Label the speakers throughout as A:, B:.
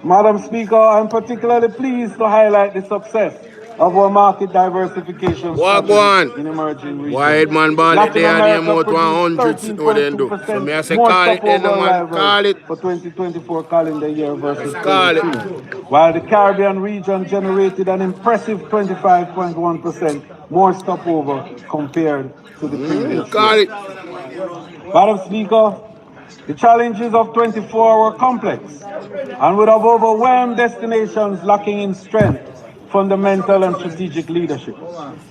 A: Madam Speaker, I'm particularly pleased to highlight the success of our market diversification
B: What go
A: strategy
B: on?
A: in emerging
B: Why
A: regions.
B: man ball it
A: Latin
B: there name
A: America
B: out
A: produced
B: 100 sitting what they do. So
A: 13.2%
B: me I say
A: more
B: call it then
A: stopover
B: no man.
A: arrivals
B: Call it.
A: for 2024 calendar year versus
B: Just call it.
A: 23, while the Caribbean region generated an impressive 25.1% more stopover compared to the previous
B: Call
A: year.
B: it.
A: Madam Speaker, the challenges of 24 were complex and would have overwhelmed destinations lacking in strength, fundamental and strategic leadership.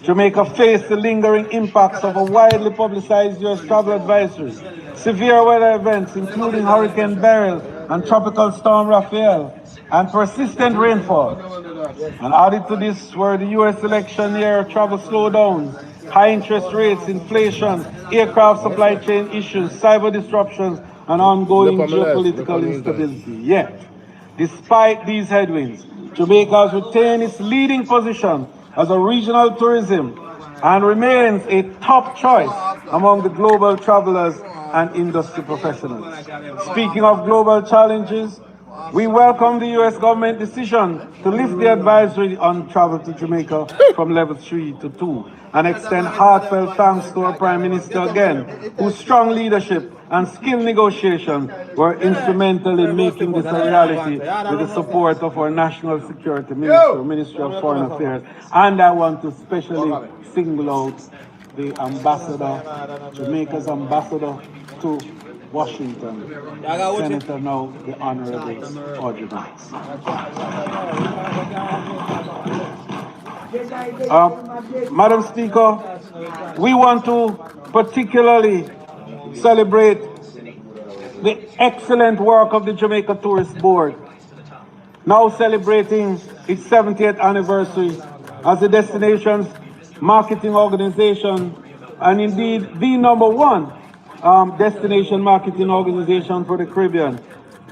A: Jamaica faced the lingering impacts of a widely publicized U.S. travel advisory, severe weather events including Hurricane Beryl and Tropical Storm Rafael, and persistent rainfall. And added to this were the U.S. election year travel slowdowns, high interest rates, inflation, aircraft supply chain issues, cyber disruptions, and ongoing geopolitical instability. Yet, despite these headwinds, Jamaica has retained its leading position as a regional tourism and remains a top choice among the global travelers and industry professionals. Speaking of global challenges, we welcome the U.S. government decision to lift the advisory on travel to Jamaica from level 3 to 2 and extend heartfelt thanks to our Prime Minister again, whose strong leadership and skilled negotiation were instrumental in making this a reality with the support of our National Security Minister, Ministry of Foreign Affairs. And I want to especially single out the ambassador, Jamaica's ambassador to Washington, Senator now the Honorable Audrey Banks. Madam Speaker, we want to particularly celebrate the excellent work of the Jamaica Tourist Board, now celebrating its 70th anniversary as the destination's marketing organization and indeed the number one destination marketing organization for the Caribbean.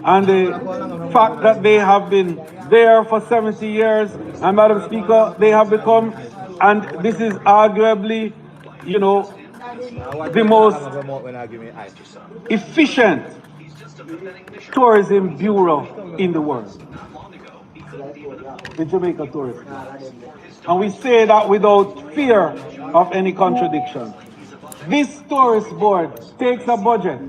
A: And the fact that they have been there for 70 years, and Madam Speaker, they have become, and this is arguably, you know, the most efficient tourism bureau in the world, the Jamaica Tourism. And we say that without fear of any contradiction. This tourist board takes a budget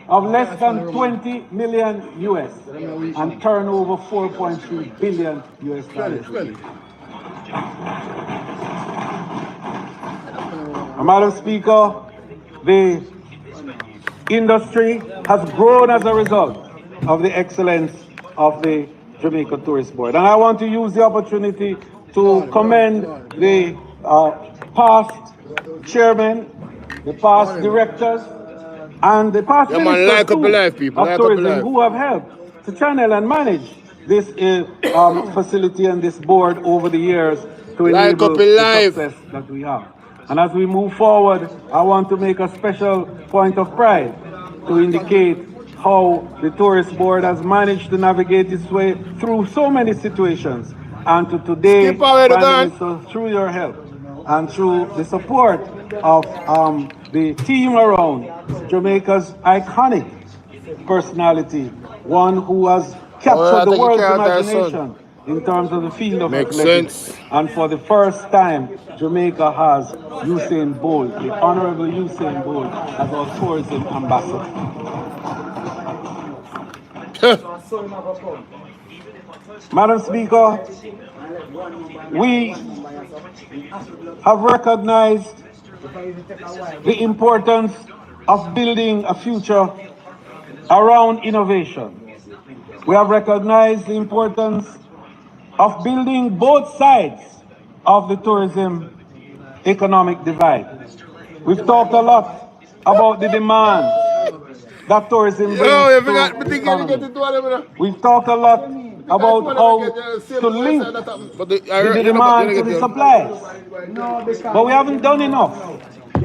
A: of less than 20 million US and turn over 4.3 billion US dollars. Madam Speaker, the industry has grown as a result of the excellence of the Jamaica Tourist Board. And I want to use the opportunity to commend the past chairman, the past directors, and the past ministers of tourism who have helped to channel and manage this facility and this board over the years to enable the success that we have. And as we move forward, I want to make a special point of pride to indicate how the tourist board has managed to navigate its way through so many situations. And to today, Prime Minister, through your help and through the support of the team around Jamaica's iconic personality, one who has captured the world's imagination in terms of the field of athletics. And for the first time, Jamaica has Usain Bolt, the Honorable Usain Bolt, as our tourism ambassador. Madam Speaker, we have recognized the importance of building a future around innovation. We have recognized the importance of building both sides of the tourism economic divide. We've talked a lot about the demand that tourism brings to the economy. We've talked a lot about how to link the demand to the supplies. But we haven't done enough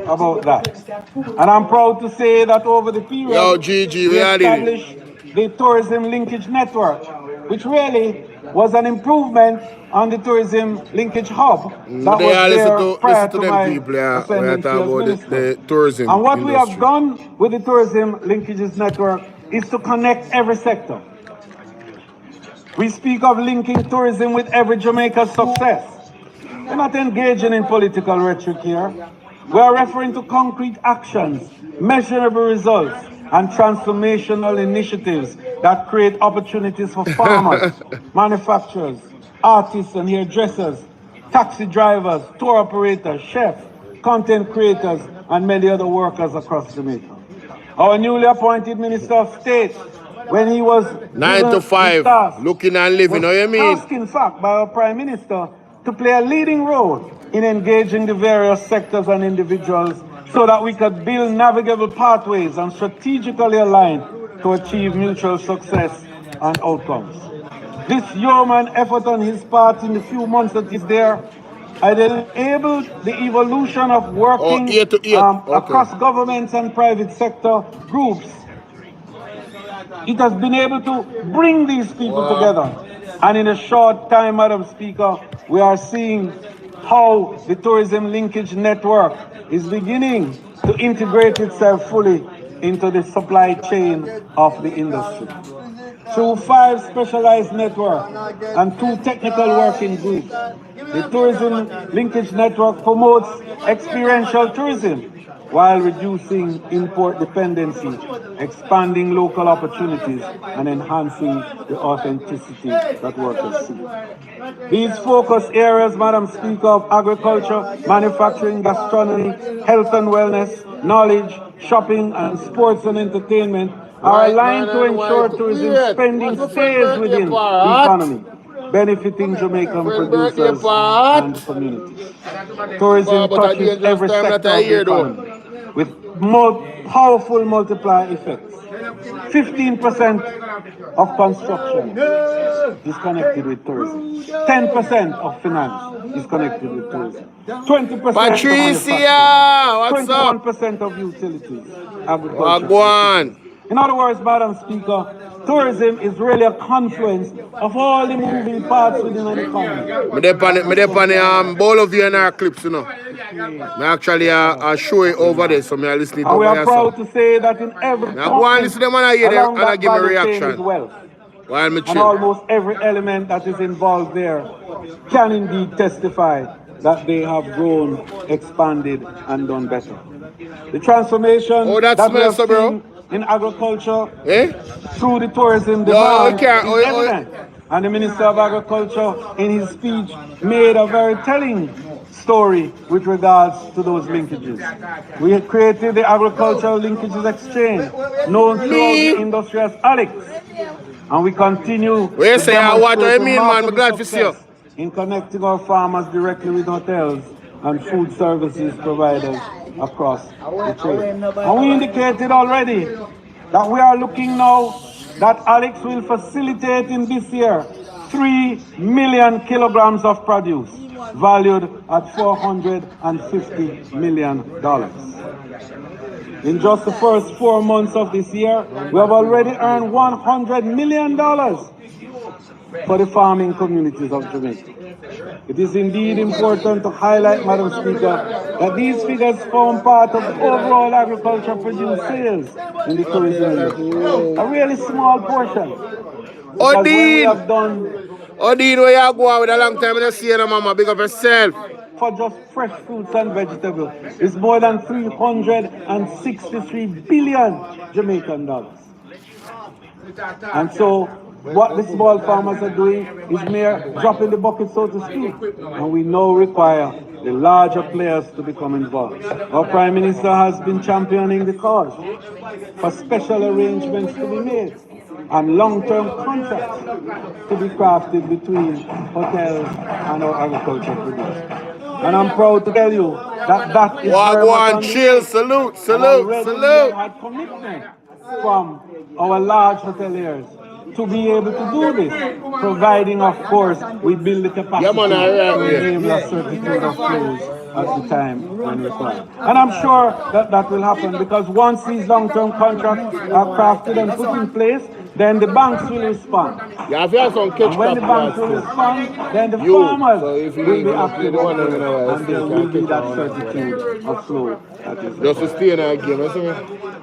A: about that. And I'm proud to say that over the period, we established the Tourism Linkage Network, which really was an improvement on the Tourism Linkage Hub that was there prior to my ascendancy as minister. And what we have done with the Tourism Linkages Network is to connect every sector. We speak of linking tourism with every Jamaica's success. We're not engaging in political rhetoric here. We are referring to concrete actions, measurable results, and transformational initiatives that create opportunities for farmers, manufacturers, artists and hairdressers, taxi drivers, tour operators, chefs, content creators, and many other workers across Jamaica. Our newly appointed Minister of State, when he was
B: 9 to 5, looking and living, know you mean?
A: tasked, in fact, by our Prime Minister to play a leading role in engaging the various sectors and individuals so that we could build navigable pathways and strategically align to achieve mutual success and outcomes. This yeoman effort on his part in the few months that he's there had enabled the evolution of working across governments and private sector groups. It has been able to bring these people together. And in a short time, Madam Speaker, we are seeing how the tourism linkage network is beginning to integrate itself fully into the supply chain of the industry. Through 5 specialized networks and 2 technical working groups, the tourism linkage network promotes experiential tourism while reducing import dependency, expanding local opportunities, and enhancing the authenticity that workers seek. These focus areas, Madam Speaker, of agriculture, manufacturing, gastronomy, health and wellness, knowledge, shopping, and sports and entertainment are aligned to ensure tourism spending stays within the economy, benefiting Jamaican producers and communities. Tourism touches every sector of the economy with more powerful multiplier effects. 15% of construction is connected with tourism. 10% of finance is connected with tourism. 20%
B: Patricia, what's up?
A: 21% of utilities, agriculture. In other words, Madam Speaker, tourism is really a confluence of all the moving parts within an economy.
B: Me dep on Bolo in our clips, you know. Me actually show it over there, so me are listening to
A: we are proud to say that in every
B: I go and listen to them and I hear them and I give me a reaction.
A: While me chill. And almost every element that is involved there can indeed testify that they have grown, expanded, and done better. The transformation that we have seen in agriculture through the tourism demand is evident. And the Minister of Agriculture, in his speech, made a very telling story with regards to those linkages. We have created the Agricultural Linkages Exchange, known throughout the industry as Alex. And we continue to demonstrate remarkable success in connecting our farmers directly with hotels and food services providers across the trade. And we indicated already that we are looking now that Alex will facilitate in this year 3 million kilograms of produce, valued at $450 million. In just the first 4 months of this year, we have already earned $100 million for the farming communities of Jamaica. It is indeed important to highlight, Madam Speaker, that these figures form part of the overall agriculture produce sales in the tourism industry. A really small portion.
B: Odin, where you go with a long time in the sea, mama, big up yourself.
A: For just fresh fruits and vegetables, it's more than 363 billion Jamaican dollars. And so, what the small farmers are doing is mere dropping the bucket, so to speak. And we now require the larger players to become involved. Our Prime Minister has been championing the cause for special arrangements to be made and long-term contracts to be crafted between hotels and our agriculture producers. And I'm proud to tell you that that is very much
B: chill, salute.
A: Had commitment from our large hoteliers to be able to do this, providing, of course, we build the capacity to enable a certitude of flows at the time when required. And I'm sure that that will happen, because once these long-term contracts are crafted and put in place, then the banks will respond. And when the banks will respond, then the farmers will be active and there will be that certitude of flow.
B: Just to stay in our game,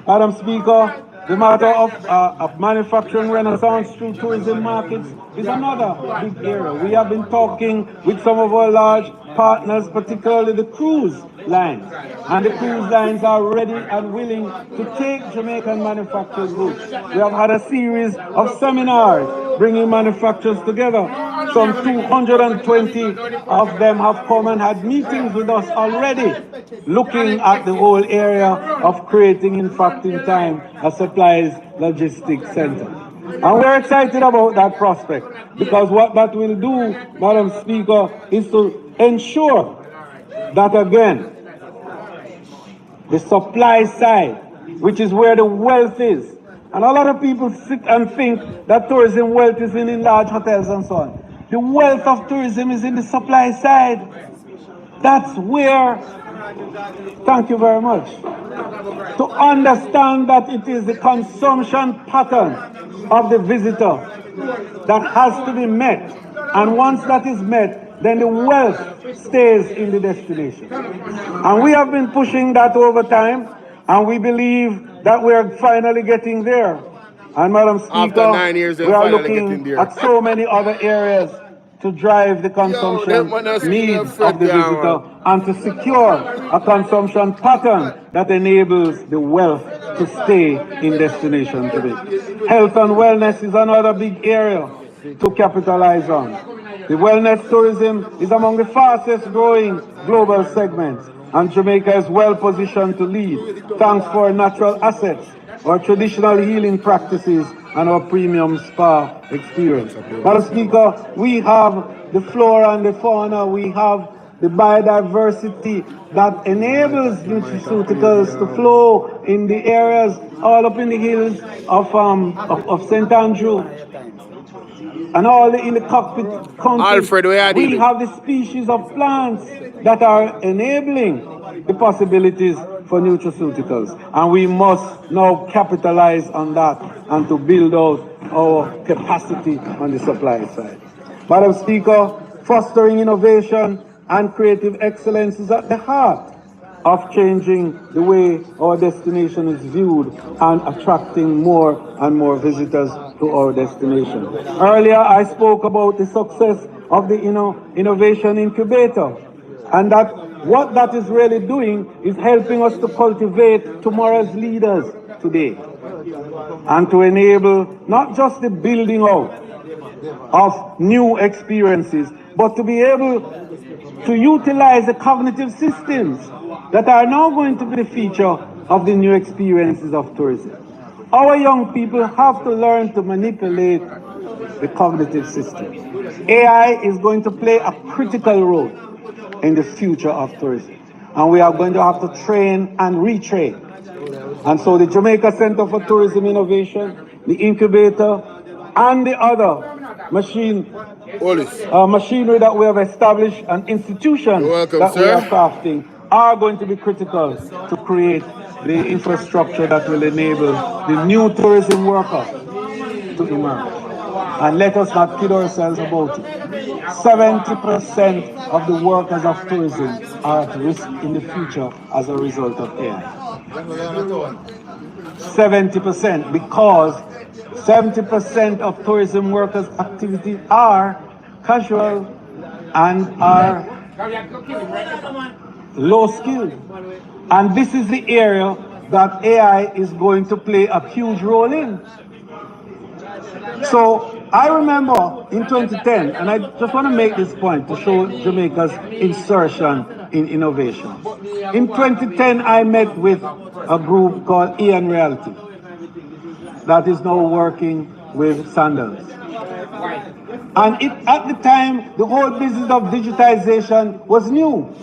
A: Madam Speaker, The matter of manufacturing renaissance through tourism markets is another big area. We have been talking with some of our large partners, particularly the cruise lines. And the cruise lines are ready and willing to take Jamaican manufactured goods. We have had a series of seminars bringing manufacturers together. Some 220 of them have come and had meetings with us already, looking at the whole area of creating, in fact, in time, a supplies logistics center. And we're excited about that prospect because what that will do, Madam Speaker, is to ensure that, again, the supply side, which is where the wealth is. And a lot of people sit and think that tourism wealth is in large hotels and so on. The wealth of tourism is in the supply side. That's where, thank you very much, to understand that it is the consumption pattern of the visitor that has to be met. And once that is met, then the wealth stays in the destination. And we have been pushing that over time, and we believe that we are finally getting there. And Madam Speaker,
B: After 9 years,
A: we are
B: finally
A: looking at so many other areas to drive the consumption needs of the visitor and to secure a consumption pattern that enables the wealth to stay in destination today. Health and wellness is another big area to capitalize on. The wellness tourism is among the fastest growing global segments, and Jamaica is well positioned to lead thanks to our natural assets, our traditional healing practices, and our premium spa experience. Madam Speaker, we have the flora and the fauna, we have the biodiversity that enables nutraceuticals to flow in the areas all up in the hills of St. Andrew and all in the cockpit country.
B: Alfred,
A: we have the species of plants that are enabling the possibilities for nutraceuticals, and we must now capitalize on that and to build out our capacity on the supply side. Madam Speaker, fostering innovation and creative excellence is at the heart of changing the way our destination is viewed and attracting more and more visitors to our destination. Earlier, I spoke about the success of the Innovation Incubator, and that what that is really doing is helping us to cultivate tomorrow's leaders today and to enable not just the building out of new experiences, but to be able to utilize the cognitive systems that are now going to be the feature of the new experiences of tourism. Our young people have to learn to manipulate the cognitive system. AI is going to play a critical role in the future of tourism, and we are going to have to train and retrain. And so the Jamaica Center for Tourism Innovation, the incubator, and the other machinery that we have established and institutions we are crafting are going to be critical to create the infrastructure that will enable the new tourism worker to emerge. And let us not kid ourselves about it. 70% of the workers of tourism are at risk in the future as a result of AI. 70%, because 70% of tourism workers' activities are casual and are low skilled. And this is the area that AI is going to play a huge role in. So I remember in 2010, and I just want to make this point to show Jamaica's insertion in innovation. In 2010, I met with a group called Ian Reality that is now working with Sandals. And at the time, the whole business of digitization was new.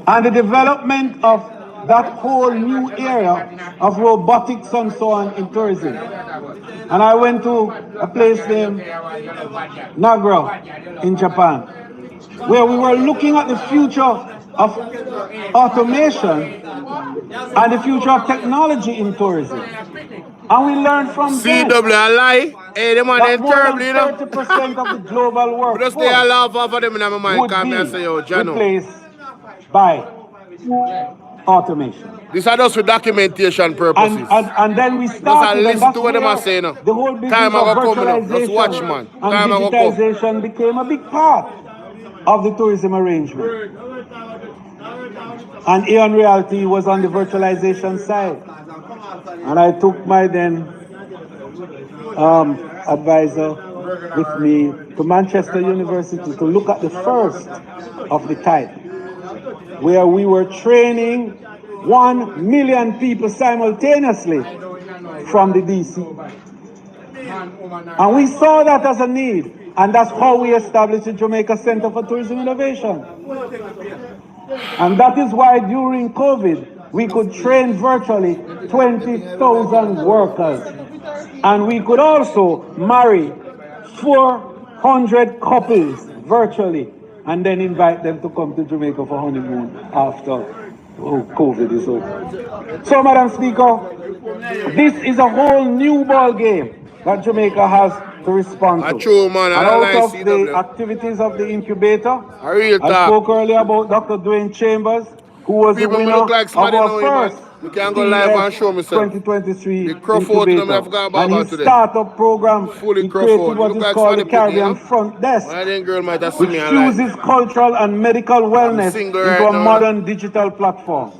A: And the development of that whole new area of robotics and so on in tourism. And I went to a place named Nagra in Japan, where we were looking at the future of automation and the future of technology in tourism. And we learned from them
B: CW lie. Hey, them
A: that more than
B: terrible, you know.
A: 30% of the global workforce
B: Just stay laugh off of them in my mind.
A: would
B: Come
A: be
B: and say, yo, Jano.
A: replaced by automation.
B: This are just for documentation purposes.
A: And then we
B: Just
A: started, and
B: listen
A: that's
B: to what them
A: where
B: are saying.
A: the whole business
B: Time
A: of
B: I go coming up. Just watch,
A: virtualization
B: man.
A: and
B: Time I go come.
A: digitization became a big part of the tourism arrangement. And Aeon Realty was on the virtualization side. And I took my then advisor with me to Manchester University to look at the first of the type, where we were training 1 million people simultaneously from the DC. And we saw that as a need, and that's how we established the Jamaica Center for Tourism Innovation. And that is why during COVID, we could train virtually 20,000 workers. And we could also marry 400 couples virtually and then invite them to come to Jamaica for honeymoon after COVID is over. So, Madam Speaker, this is a whole new ball game that Jamaica has to respond to.
B: True, man.
A: And out of the activities of the incubator, I spoke earlier about Dr. Dwayne Chambers, who was the winner of our first TF 2023 incubator. And his startup program, he created what is called the Caribbean Front Desk, which fuses cultural and medical wellness into a modern digital platform.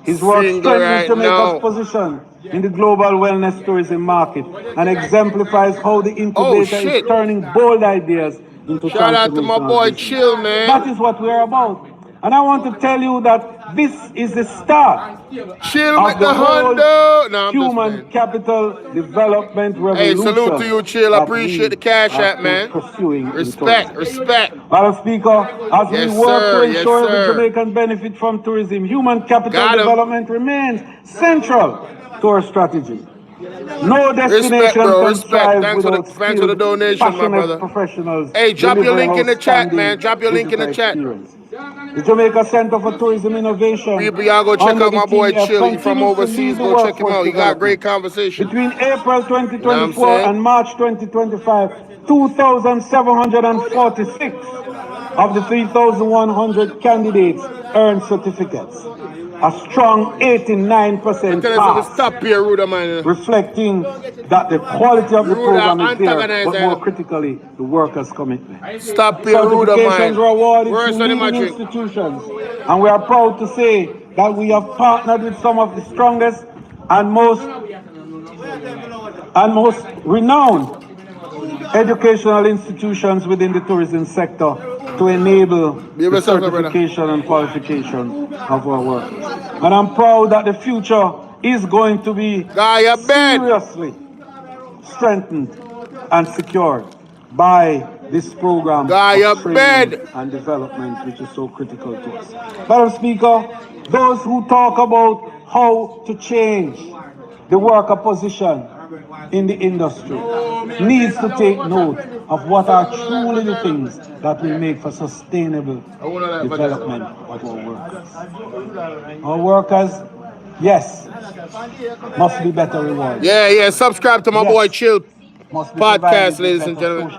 A: His work strengthens Jamaica's position in the global wellness tourism market and exemplifies how the incubator is turning bold ideas into
B: Shout out to my boy Chill, man.
A: That is what we're about. And I want to tell you that this is the start
B: Chill
A: of
B: with
A: the
B: the
A: whole
B: Honda.
A: human capital development revolution.
B: Hey, salute to you, Chill. I appreciate the cash app, man. Respect.
A: Madam Speaker, as we work to ensure the Jamaican benefit from tourism, human capital development remains central to our strategy. No destination can thrive without skilled, passionate professionals.
B: Hey, drop your link in the chat, man. Drop your link in the chat.
A: The Jamaica Center for Tourism Innovation.
B: People, y'all go check out my boy Chill. He from overseas. Go check him out. He got great conversation.
A: Between April 2024 and March 2025, 2,746 of the 3,100 candidates earned certificates. A strong 89% pass, reflecting that the quality of the program is there, but more critically, the workers' commitment. Certifications were awarded to leading institutions, and we are proud to say that we have partnered with some of the strongest and most renowned educational institutions within the tourism sector to enable the certification and qualification of our workers. And I'm proud that the future is going to be seriously strengthened and secured by this program of training and development, which is so critical to us. Madam Speaker, those who talk about how to change the worker position in the industry needs to take note of what are truly the things that will make for sustainable development of our workers. Our workers, yes, must be better rewarded.
B: Yeah. Subscribe to my boy Chill podcast, ladies and gentlemen.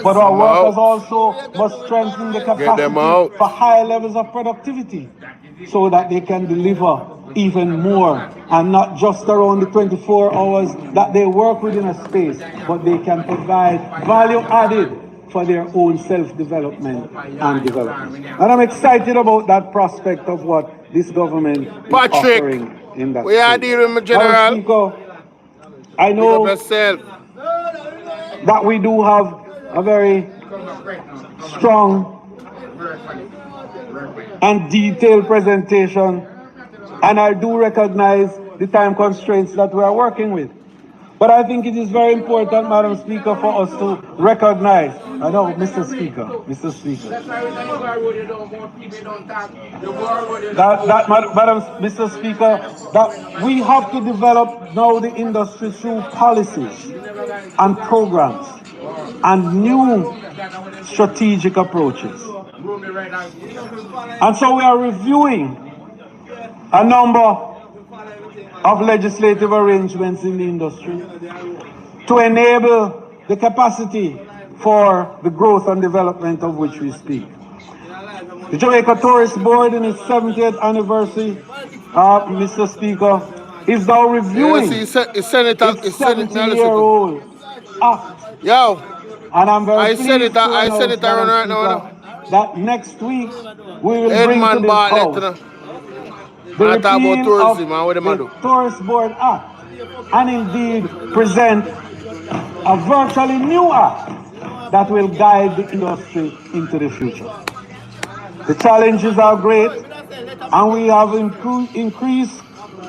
A: But our workers also must strengthen the capacity for higher levels of productivity so that they can deliver even more, and not just around the 24 hours that they work within a space, but they can provide value added for their own self-development and development. And I'm excited about that prospect of what this government is offering in that
B: we are dealing with General.
A: Speaker, I know that we do have a very strong and detailed presentation, and I do recognize the time constraints that we are working with. But I think it is very important, Madam Speaker, for us to recognize, I know, Mr. Speaker, Mr. Speaker, that we have to develop now the industry through policies and programs and new strategic approaches. And so we are reviewing a number of legislative arrangements in the industry to enable the capacity for the growth and development of which we speak. The Jamaica Tourist Board in its 70th anniversary, Mr. Speaker, is now
B: Yeah,
A: reviewing
B: see, it's Senator,
A: its
B: now listen to.
A: 70-year-old act.
B: Yo,
A: And I'm very pleased to
B: I
A: announce,
B: Senator run
A: Madam
B: right now,
A: Speaker, that next week we will bring to
B: Edmund
A: this
B: Bartlett,
A: House the
B: I talk about
A: repeal of
B: tourism and what them
A: the
B: do.
A: Tourist Board Act, and indeed present a virtually new act that will guide the industry into the future. The challenges are great, and we have increased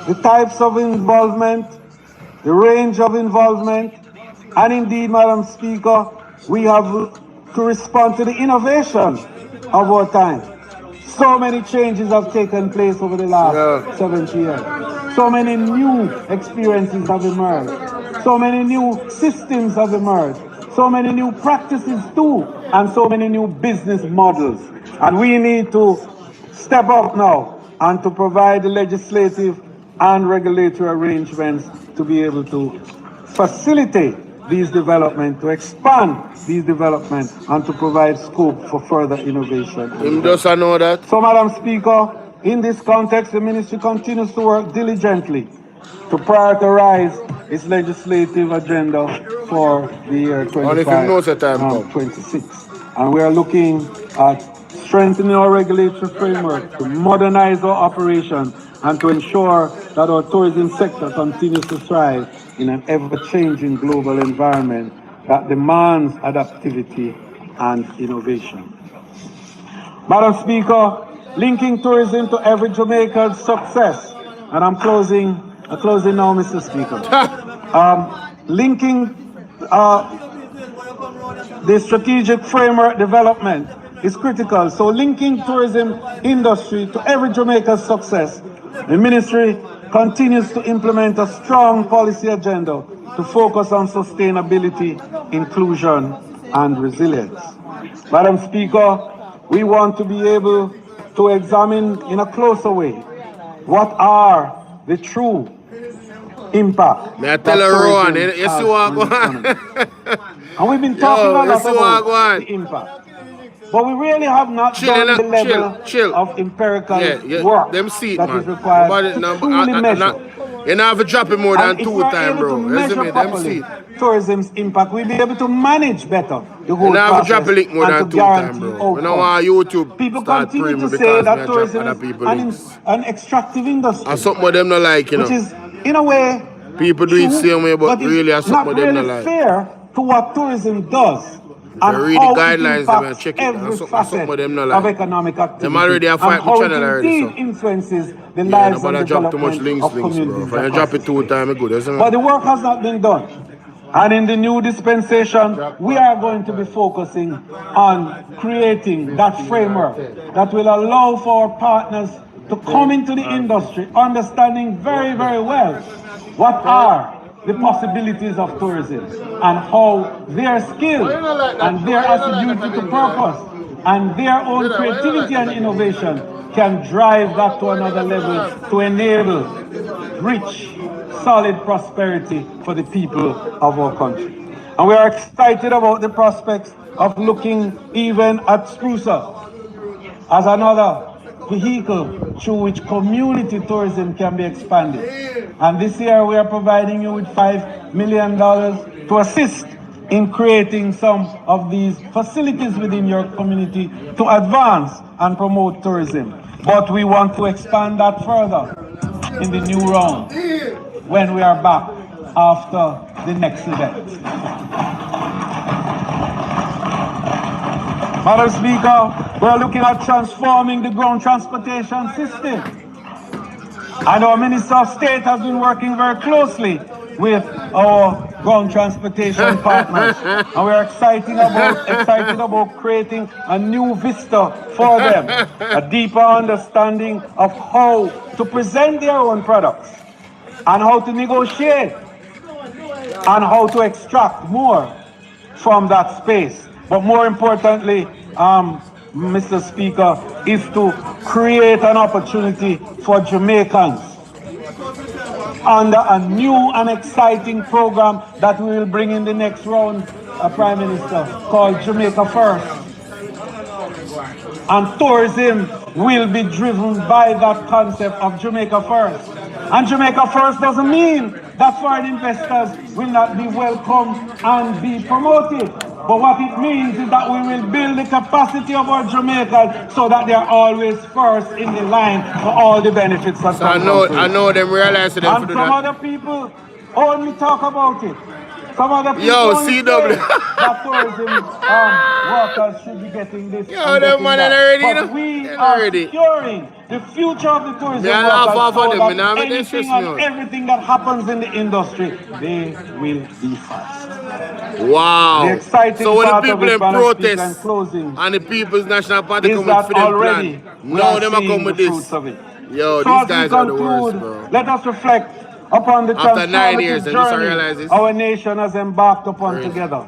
A: the types of involvement, the range of involvement, and indeed, Madam Speaker, we have to respond to the innovation of our time. So many changes have taken place over the last 70 years. So many new experiences have emerged. So many new systems have emerged. So many new practices too, and so many new business models. And we need to step up now and to provide the legislative and regulatory arrangements to be able to facilitate these developments, to expand these developments, and to provide scope for further innovation.
B: Him just know that.
A: So, Madam Speaker, in this context, the ministry continues to work diligently to prioritize its legislative agenda for the year 2026. And we are looking at strengthening our regulatory framework to modernize our operation and to ensure that our tourism sector continues to thrive in an ever-changing global environment that demands adaptivity and innovation. Madam Speaker, linking tourism to every Jamaican's success, and I'm closing now, Mr. Speaker. Linking the strategic framework development is critical. So linking tourism industry to every Jamaican's success, the ministry continues to implement a strong policy agenda to focus on sustainability, inclusion, and resilience. Madam Speaker, we want to be able to examine in a closer way what are the true impact.
B: May I tell her, Rowan, you see what going on?
A: And we've been talking a lot about the impact. But we really have not done the level of empirical work
B: them see it,
A: that
B: man.
A: is required to truly measure.
B: You don't have to drop it more than 2 times, bro.
A: Measure properly tourism's impact, we'll be able to manage better the whole process.
B: You don't have to drop a link more than 2 times, bro. We don't want YouTube
A: people continue to say that tourism is an extractive industry.
B: And something them not like, you know.
A: Which is, in a way,
B: people do it the same way, but really something them not like.
A: Fair to what tourism does.
B: And read the guidelines and check it. And something them not like.
A: Of economic activity.
B: Them already have 5 channel already.
A: So. Influences the lives and development
B: too much links,
A: of communities.
B: Bro. If I drop it 2 times, it's good. Isn't it?
A: But the work has not been done. And in the new dispensation, we are going to be focusing on creating that framework that will allow for our partners to come into the industry, understanding very, very well what are the possibilities of tourism and how their skill and their assiduity to purpose and their own creativity and innovation can drive that to another level to enable rich, solid prosperity for the people of our country. And we are excited about the prospects of looking even at Sprucer as another vehicle through which community tourism can be expanded. And this year we are providing you with $5 million to assist in creating some of these facilities within your community to advance and promote tourism. But we want to expand that further in the new round when we are back after the next event. Madam Speaker, we're looking at transforming the ground transportation system. And our Minister of State has been working very closely with our ground transportation partners. And we're excited about creating a new vista for them, a deeper understanding of how to present their own products and how to negotiate and how to extract more from that space. But more importantly, Mr. Speaker, is to create an opportunity for Jamaicans under a new and exciting program that we will bring in the next round, Prime Minister, called Jamaica First. And tourism will be driven by that concept of Jamaica First. And Jamaica First doesn't mean that foreign investors will not be welcome and be promoted. But what it means is that we will build the capacity of our Jamaicans so that they are always first in the line for all the benefits that come from tourism.
B: I know them realizing them
A: And some other people only talk about it. Some other people only say that tourism workers should be getting this and getting that. But we are securing the future of the tourism workers so that anything and everything that happens in the industry, they will be first.
B: Wow.
A: The exciting
B: so when
A: part
B: the people
A: of it,
B: in protest
A: and closing,
B: and the People's National Party
A: is
B: come
A: that
B: with them
A: already
B: plan.
A: we
B: No,
A: are
B: them are
A: seeing
B: come
A: the
B: with this.
A: fruits of it.
B: Yo,
A: So
B: these
A: as
B: guys
A: we
B: are the
A: conclude,
B: worst, bro.
A: let us reflect upon the
B: After 9 years,
A: transformative
B: and just
A: journey
B: realize this.
A: our nation has embarked upon together.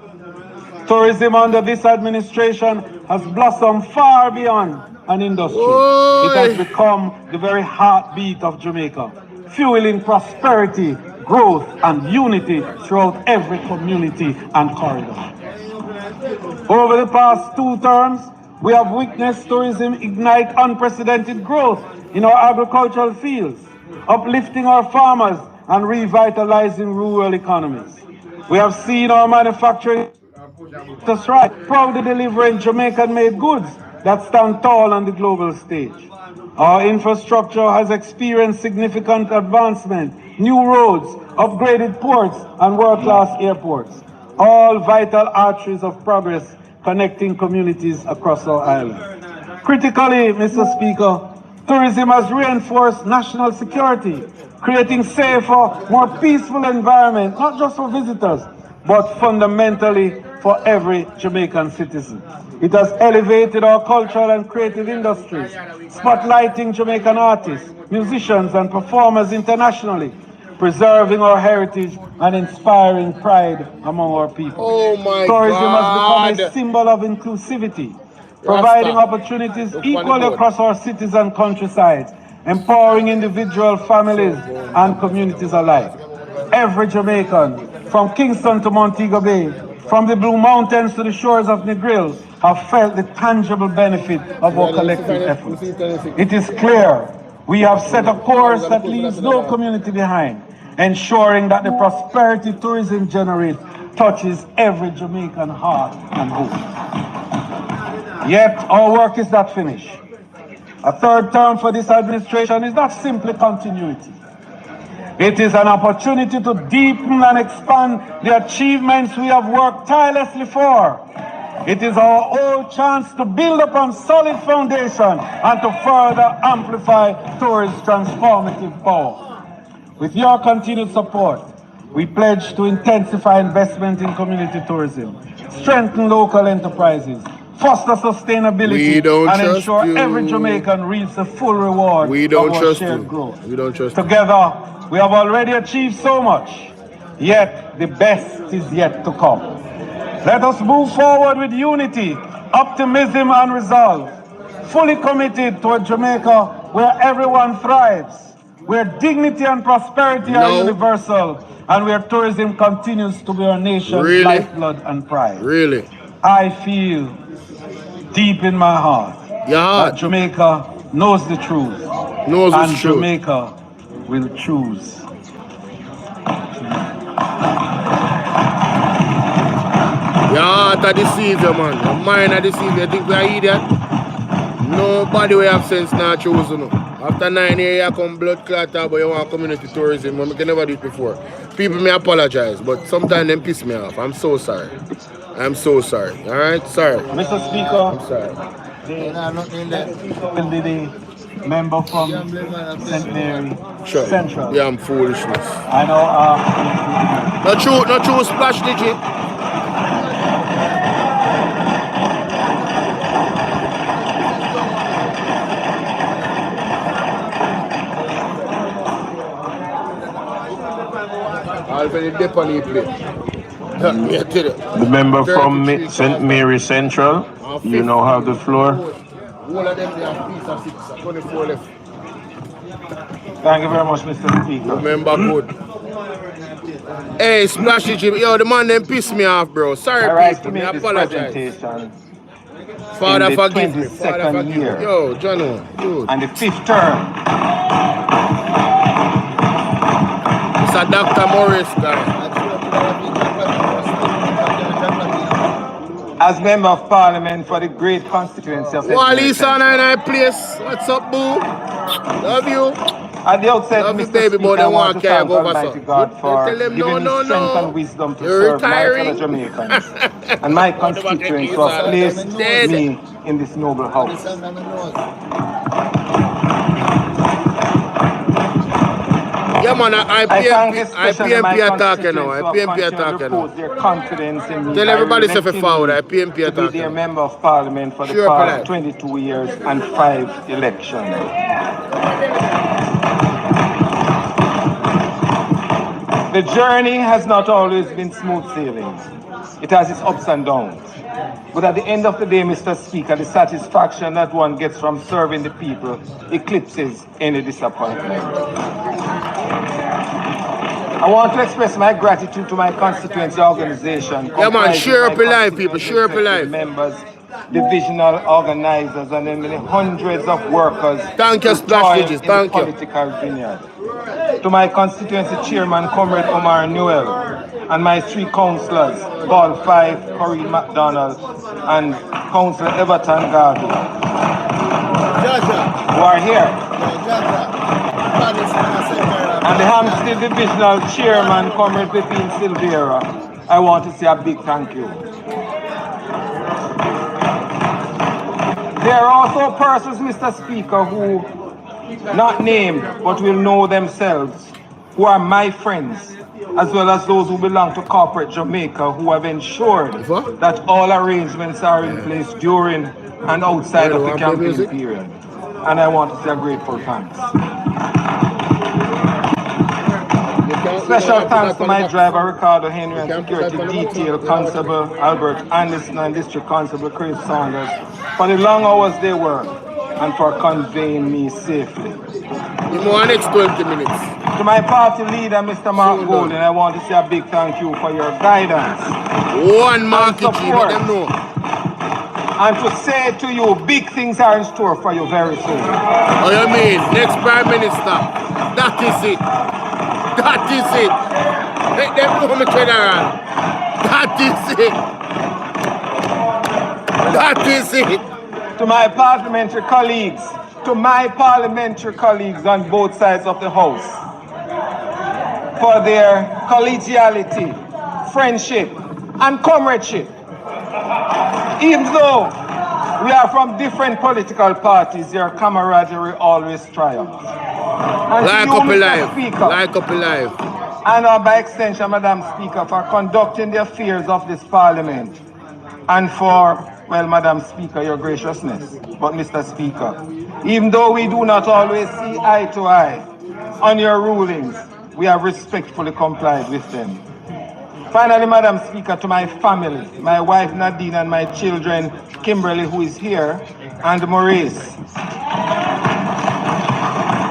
A: Tourism under this administration has blossomed far beyond an industry. It has become the very heartbeat of Jamaica, fueling prosperity, growth, and unity throughout every community and corridor. Over the past 2 terms, we have witnessed tourism ignite unprecedented growth in our agricultural fields, uplifting our farmers and revitalizing rural economies. We have seen our manufacturing sectors rise, proudly delivering Jamaican-made goods that stand tall on the global stage. Our infrastructure has experienced significant advancement, new roads, upgraded ports, and world-class airports, all vital arteries of progress connecting communities across our island. Critically, Mr. Speaker, tourism has reinforced national security, creating safer, more peaceful environment, not just for visitors, but fundamentally for every Jamaican citizen. It has elevated our cultural and creative industries, spotlighting Jamaican artists, musicians, and performers internationally, preserving our heritage and inspiring pride among our people. Tourism has become a symbol of inclusivity, providing opportunities equally across our cities and countryside, empowering individual families and communities alike. Every Jamaican, from Kingston to Montego Bay, from the Blue Mountains to the shores of Negril, have felt the tangible benefit of our collective efforts. It is clear we have set a course that leaves no community behind, ensuring that the prosperity tourism generates touches every Jamaican heart and home. Yet our work is not finished. A 3rd term for this administration is not simply continuity. It is an opportunity to deepen and expand the achievements we have worked tirelessly for. It is our own chance to build upon solid foundation and to further amplify tourism's transformative power. With your continued support, we pledge to intensify investment in community tourism, strengthen local enterprises, foster sustainability, and ensure every Jamaican reaps the full reward of our shared growth. Together, we have already achieved so much, yet the best is yet to come. Let us move forward with unity, optimism, and resolve, fully committed to a Jamaica where everyone thrives, where dignity and prosperity are universal, and where tourism continues to be our nation's lifeblood and pride. I feel deep in my heart that Jamaica knows the truth, and Jamaica will choose.
B: Your heart are deceived, man. Your mind are deceived. You think we are idiot? Nobody will have sense now choose, you know. After 9 years, you come blood clot, but you want community tourism. I can never do it before. People may apologize, but sometimes them piss me off. I'm so sorry. I'm so sorry. All right? Sorry.
A: Mr. Speaker,
B: I'm sorry.
A: The member from St. Mary Central.
B: Yeah, I'm foolishness.
A: I know.
B: Not true, splash digit.
C: The member from St. Mary Central, you now have the floor.
A: Thank you very much, Mr. Speaker.
B: Remember good. Hey, Splashy Jim, yo, the man them piss me off, bro. Sorry, people, I apologize. Father,
D: in the
B: forgive me. Father,
D: 22nd
B: forgive
D: year
B: me. Yo, Jono, dude.
D: and the 5th term.
B: It's a Dr. Morris guy.
D: As Member of Parliament for the great constituency of
B: Wally
D: Central.
B: son in place. What's up, boo? Love you.
D: At the outset,
B: Love you,
D: Mr.
B: baby boy.
D: Speaker,
B: They
D: I want
B: want
D: to
B: to carry
D: thank
B: over, so.
D: Almighty God
B: You
D: for
B: tell them
D: giving me strength and wisdom to
B: You're
D: serve my
B: retiring.
D: fellow Jamaicans and my constituents who have placed me in this noble house.
B: Yeah, man,
D: I thank especially my
B: IPMP attacking now.
D: constituents who have
B: IPMP
D: continued to
B: attacking now.
D: repose their confidence in me
B: Tell
D: by
B: everybody say for
D: electing
B: forward.
D: me
B: IPMP
D: to be
B: attacking
D: their
B: now.
D: Member of Parliament for the
B: Sure,
D: past
B: Life.
D: 22 years and 5 elections. The journey has not always been smooth sailing. It has its ups and downs. But at the end of the day, Mr. Speaker, the satisfaction that one gets from serving the people eclipses any disappointment. I want to express my gratitude to my constituency organization.
B: Yeah, man, share up your life, people. Share up your life.
D: Members, divisional organizers, and then many hundreds of workers
B: Thank you,
D: who
B: Splash
D: toil
B: Digits.
D: in the
B: Thank you.
D: political vineyard. To my constituency chairman, Comrade Omar Newell, and my 3 councillors, Ball 5, Corinne MacDonald, and Councillor Everton Garvey, who are here. And the Hampstead Divisional Chairman, Comrade Pepin Silvera, I want to say a big thank you. There are also persons, Mr. Speaker, who, not named, but will know themselves, who are my friends, as well as those who belong to corporate Jamaica, who have ensured that all arrangements are in place during and outside of the campaign period. And I want to say a grateful thanks. Special thanks to my driver, Ricardo Henry, and security detail, Constable Albert Anderson and District Constable Chris Saunders, for the long hours they worked and for conveying me safely.
B: In the next 20 minutes.
D: To my party leader, Mr. Mark Golden, I want to say a big thank you for your guidance.
B: One market, let them know.
D: And to say to you, big things are in store for you very soon.
B: Oh, you mean, next Prime Minister. That is it. That is it. Let them know me, General. That is it. That is it.
D: To my parliamentary colleagues, on both sides of the House, for their collegiality, friendship, and comradeship. Even though we are from different political parties, your camaraderie always triumphs. And
B: like up alive, like up alive.
D: And by extension, Madam Speaker, for conducting the affairs of this Parliament, and for, well, Madam Speaker, your graciousness. But Mr. Speaker, even though we do not always see eye to eye on your rulings, we have respectfully complied with them. Finally, Madam Speaker, to my family, my wife Nadine and my children, Kimberly, who is here, and Maurice.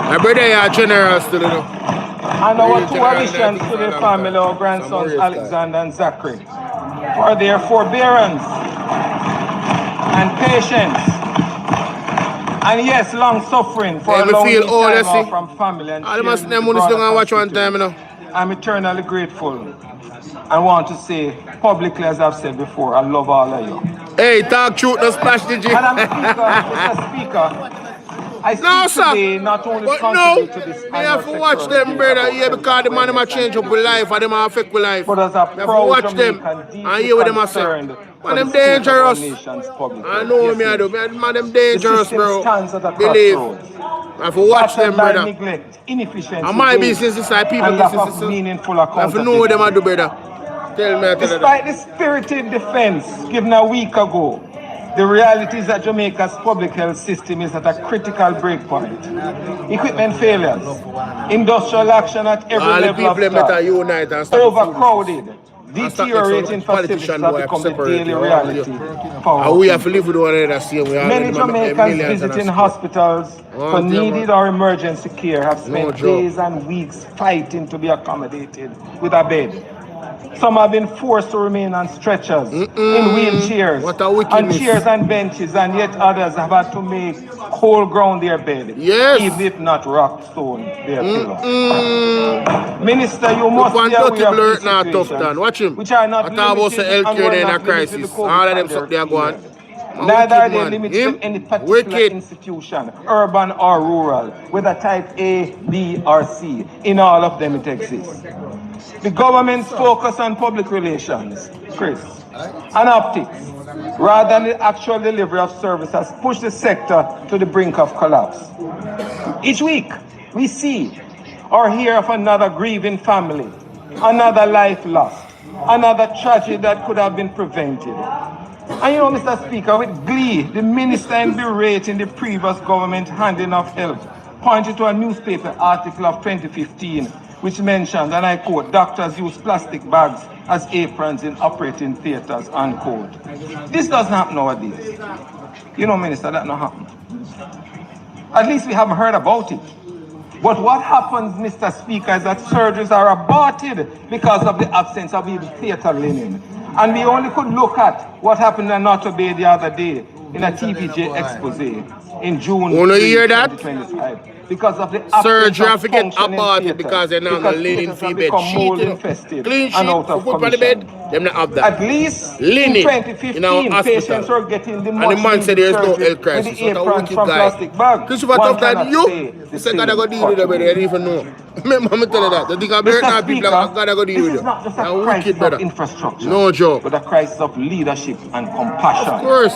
B: My brother, you are generous to the
D: and our 2 additions to the family, our grandsons Alexander and Zachary, for their forbearance and patience, and yes, long suffering for allowing me time off from family and I'm eternally grateful. I want to say publicly, as I've said before, I love all of you.
B: Hey, talk truth, no Splash Digit.
D: Madam Speaker, Mr. Speaker, I speak today not only contribute to this.
B: I have to watch them, brother, yeah, because the man might change up with life and them affect with life.
D: But as a proud
B: watch them and hear what them are saying. Man, them dangerous. I know me, I do. Man, them dangerous, bro. Believe. I have to watch them, brother.
D: Neglect, inefficiency,
B: and my business is like people business is
D: meaningful
B: I have to know what them I do, brother. Tell me.
D: Despite the spirited defense given a week ago, the reality is that Jamaica's public health system is at a critical breakpoint. Equipment failures, industrial action at every level of staff, overcrowded, deteriorating facilities have become the daily reality.
B: And we have to live with one another.
D: Many Jamaicans visiting hospitals for needed or emergency care have spent days and weeks fighting to be accommodated with a bed. Some have been forced to remain on stretchers, in wheelchairs,
B: What a
D: on
B: wickedness.
D: chairs and benches, and yet others have had to make whole ground their bed,
B: Yes.
D: even if not rock stone their pillow. Minister, you must
B: Look,
D: be
B: one dirty
D: aware of
B: blur
D: these
B: now, tough
D: situations,
B: down. Watch him.
D: which are not
B: I thought about
D: limited
B: the
D: and
B: healthcare
D: were
B: in a
D: not limited to the
B: crisis.
D: COVID
B: All of them
D: pandemic
B: suck their go on.
D: period. Neither are they
B: man.
D: limited
B: Him?
D: to any particular
B: Wicked.
D: institution, urban or rural, whether type A, B, or C. In all of them it exists. The government's focus on public relations, Chris, and optics, rather than the actual delivery of service, has pushed the sector to the brink of collapse. Each week, we see or hear of another grieving family, another life lost, another tragedy that could have been prevented. And you know, Mr. Speaker, with glee, the minister in berating the previous government handling of health pointed to a newspaper article of 2015, which mentioned, and I quote, doctors use plastic bags as aprons in operating theaters, unquote. This doesn't happen nowadays. You know, Minister, that not happen. At least we haven't heard about it. But what happens, Mr. Speaker, is that surgeries are aborted because of the absence of even theater linen. And we only could look at what happened in Notre Bay the other day in a TVJ expose in June 2025. Because of the
B: Surgery have to get
D: functioning
B: aborted
D: theater,
B: because they're not
D: because
B: linen
D: theaters
B: fee
D: have
B: bed.
D: become mold
B: Cheating.
D: infested
B: Clean sheet
D: and out
B: for
D: of
B: put on the bed,
D: commission.
B: them not have that.
D: At least
B: Linen
D: in
B: in our
D: 2015,
B: hospital.
D: patients were getting the
B: And
D: much
B: the man said
D: needed
B: there is no
D: surgery
B: health
D: with
B: crisis.
D: the
B: What a
D: aprons
B: wicked
D: from
B: guy.
D: plastic bags.
B: Christopher,
D: One
B: tough than
D: cannot
B: you.
D: say
B: He
D: the
B: said,
D: same
B: God, I go deal
D: for
B: with them, but
D: today.
B: they don't even know. Remember, I'm telling you that. They think I'm
D: Mr.
B: not people,
D: Speaker,
B: God, I go deal
D: this
B: with
D: is
B: them.
D: not just a
B: They're
D: crisis
B: wicked, brother.
D: of infrastructure,
B: No joke.
D: but a crisis of leadership and compassion.
B: Of course.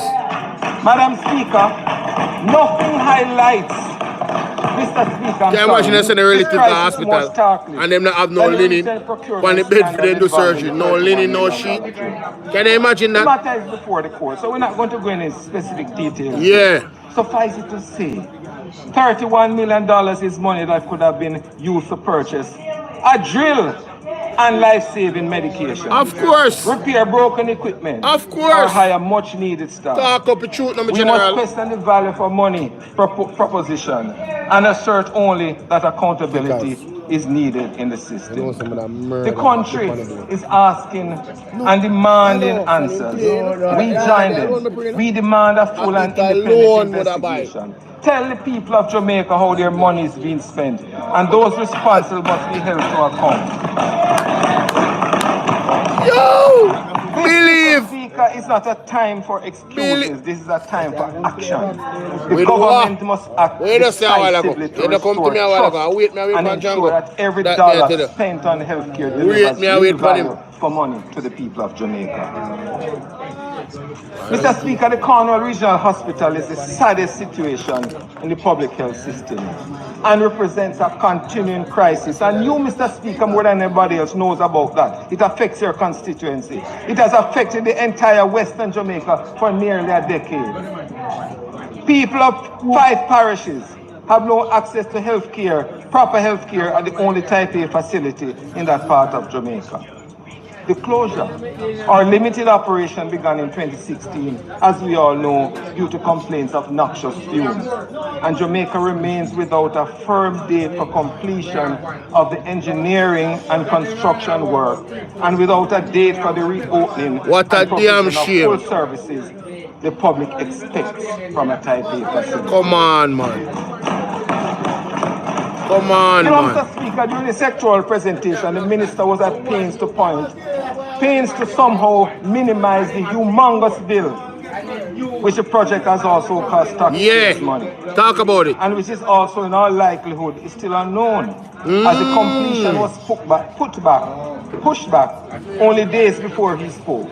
D: Madam Speaker, nothing highlights, Mr. Speaker, I'm
B: Can you imagine they send a
D: this
B: relative to the
D: crisis more
B: hospital
D: starkly
B: and them not have no
D: than the
B: linen
D: recent procurement
B: on the bed for
D: scandal
B: them to do
D: involving
B: surgery?
D: the
B: No linen, no
D: $31
B: sheet.
D: million trade.
B: Can you imagine
D: The
B: that?
D: matter is before the court, so we're not going to go into specific details.
B: Yeah.
D: Suffice it to say, $31 million is money that could have been used to purchase a drill and life-saving medication.
B: Of course.
D: Repair broken equipment.
B: Of course.
D: Or hire much-needed staff.
B: Talk up the truth, no, my
D: We
B: general.
D: must question the value for money proposition and assert only that accountability is needed in the system. The country is asking and demanding answers. We join them. We demand a full and independent investigation. Tell the people of Jamaica how their money is being spent, and those responsible must be held to account.
B: Yo! Believe!
D: Mr. Speaker, it's not a time for excuses. This is a time for action. The
B: Wait,
D: government must act
B: wait a second, a while ago.
D: decisively to
B: You don't come to
D: restore
B: me a while ago.
D: trust
B: Wait, me,
D: and
B: for
D: ensure
B: Django.
D: that every
B: That
D: dollar
B: day,
D: spent on healthcare
B: Wait,
D: delivers
B: me,
D: real
B: wait for him.
D: value for money to the people of Jamaica. Mr. Speaker, the Cornwall Regional Hospital is the saddest situation in the public health system and represents a continuing crisis. And you, Mr. Speaker, more than anybody else knows about that. It affects your constituency. It has affected the entire Western Jamaica for nearly a decade. People of 5 parishes have no access to health care, proper health care at the only type A facility in that part of Jamaica. The closure or limited operation began in 2016, as we all know, due to complaints of noxious fumes. And Jamaica remains without a firm date for completion of the engineering and construction work, and without a date for the reopening
B: What a
D: and provision
B: damn
D: of
B: shame.
D: full services the public expects from a type A facility.
B: Come on, man. Come on,
D: You know,
B: man.
D: Mr. Speaker, during the sectoral presentation, the minister was at pains to somehow minimize the humongous bill, which the project has also cost taxpayers money.
B: Talk about it.
D: And which is also, in all likelihood, is still unknown, as the completion was pushed back only days before he spoke.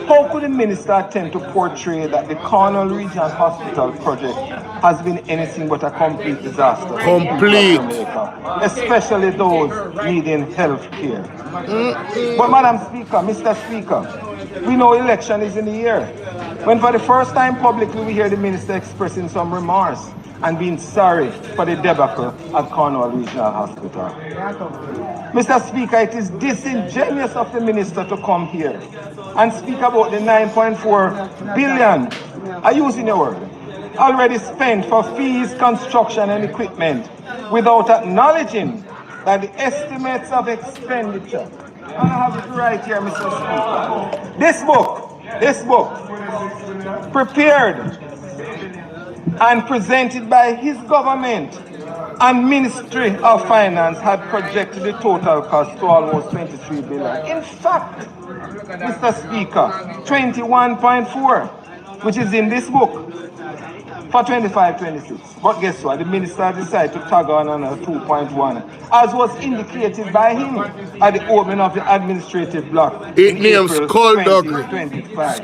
D: How could the minister attempt to portray that the Cornwall Regional Hospital project has been anything but a complete disaster?
B: Complete.
D: Especially those needing health care. But Madam Speaker, Mr. Speaker, we know election is in the air. When for the first time publicly we hear the minister expressing some remorse and being sorry for the debacle at Cornwall Regional Hospital. Mr. Speaker, it is disingenuous of the minister to come here and speak about the 9.4 billion, I use in your word, already spent for fees, construction and equipment without acknowledging that the estimates of expenditure I have it right here, Mr. Speaker. This book, prepared and presented by his government and Ministry of Finance, had projected the total cost to almost 23 billion. In fact, Mr. Speaker, 21.4, which is in this book, for 25-26. But guess what? The minister decided to tag on another 2.1, as was indicated by him at the opening of the administrative block.
B: It names Skullduggery.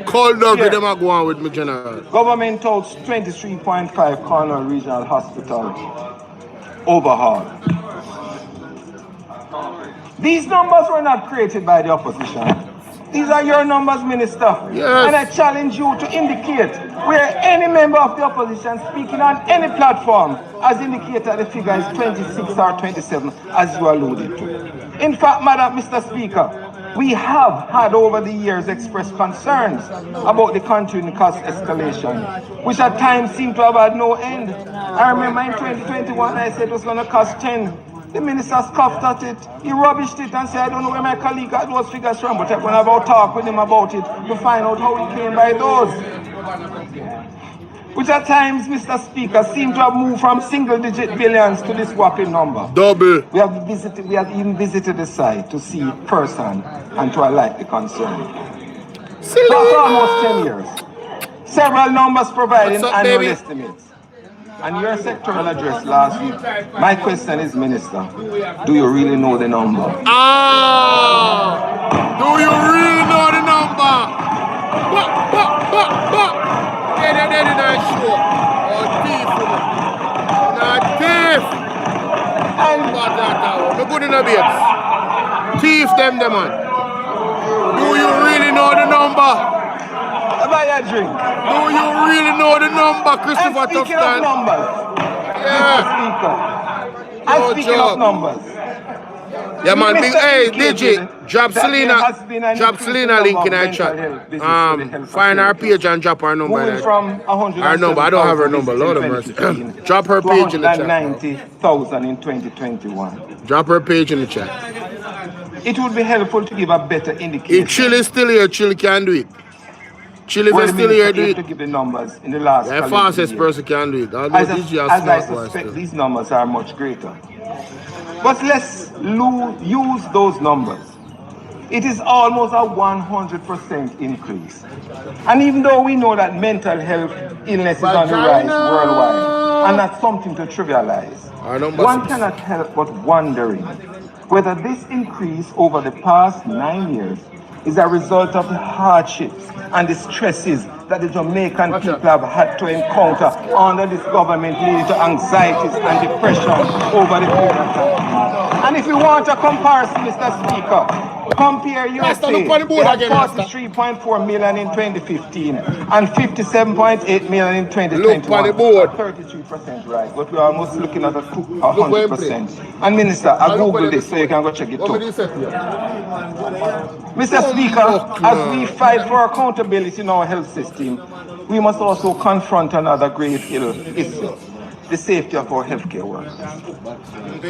B: Skullduggery, them are going with me, General.
D: Government holds 23.5 Cornwall Regional Hospital overhaul. These numbers were not created by the opposition. These are your numbers, Minister.
B: Yes.
D: And I challenge you to indicate where any member of the opposition speaking on any platform has indicated the figure is 26 or 27, as you alluded to. In fact, Mr. Speaker, we have had over the years expressed concerns about the continuing cost escalation, which at times seem to have had no end. I remember in 2021, I said it was going to cost 10. The minister scoffed at it, he rubbished it and said, I don't know where my colleague got those figures from, but I'm going to have a talk with him about it to find out how he came by those. Which at times, Mr. Speaker, seem to have moved from single-digit billions to this whopping number.
B: Double.
D: We have even visited the site to see it firsthand and to allay the concern. For almost 10 years. Several numbers providing annual estimates. And your sectoral address last week, my question is, Minister, do you really know the number?
B: Do you really know the number? They're not sure. Oh, thief. Not thief. No good in the babes. Thief them, man. Do you really know the number?
D: Buy a drink.
B: Do you really know the number, Christopher
D: I'm speaking of numbers.
B: Yeah.
D: I'm speaking of numbers.
B: Yeah, man. Big, hey, DJ, drop Selena link in our chat. Find our page and drop our number. Our number. I don't have her number. Lord of mercy. Drop her page in the chat.
D: 90,000 in 2021.
B: Drop her page in the chat.
D: It would be helpful to give a better indication.
B: If Chile is still here, Chile can do it. Chile is still here, do it.
D: To give the numbers in the last
B: the fastest person can do it. As
D: I suspect, these numbers are much greater. But let's use those numbers. It is almost a 100% increase. And even though we know that mental health illness is on the rise worldwide, and that's something to trivialize, one cannot help but wondering whether this increase over the past 9 years is a result of the hardships and the stresses that the Jamaican people have had to encounter under this government, leading to anxieties and depression over the period of time. And if we want a comparison, Mr. Speaker, compare USA, they had 43.4 million in 2015 and 57.8 million in 2021. 33% rise, but we're almost looking at 100%. And Minister, I Googled this so you can go check it too. Mr. Speaker, as we fight for accountability in our health system, we must also confront another grave issue, the safety of our healthcare workers.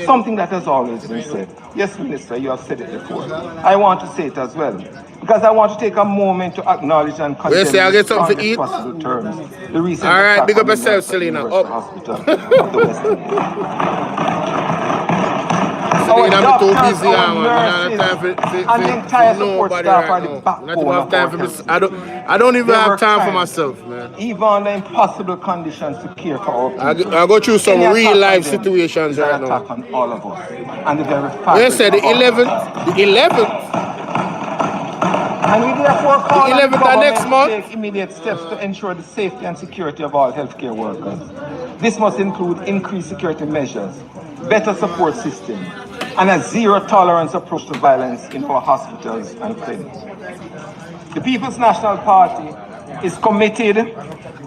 D: Something that has always been said. Yes, Minister, you have said it before. I want to say it as well, because I want to take a moment to acknowledge and condemn in strongest possible terms the recent
B: attack big up yourself, Selena.
D: Hospital of the West Indies.
B: Our doctors, our nurses,
D: and the entire support staff are the backbone of our health.
B: I don't even have time for myself, man.
D: Even under impossible conditions to care for our people.
B: I go through some real life situations right now.
D: On all of us. And the very fact
B: you said the 11th? The 11th?
D: And we therefore call on the government
B: next month?
D: to take immediate steps to ensure the safety and security of all healthcare workers. This must include increased security measures, better support systems, and a zero-tolerance approach to violence in our hospitals and clinics. The People's National Party is committed to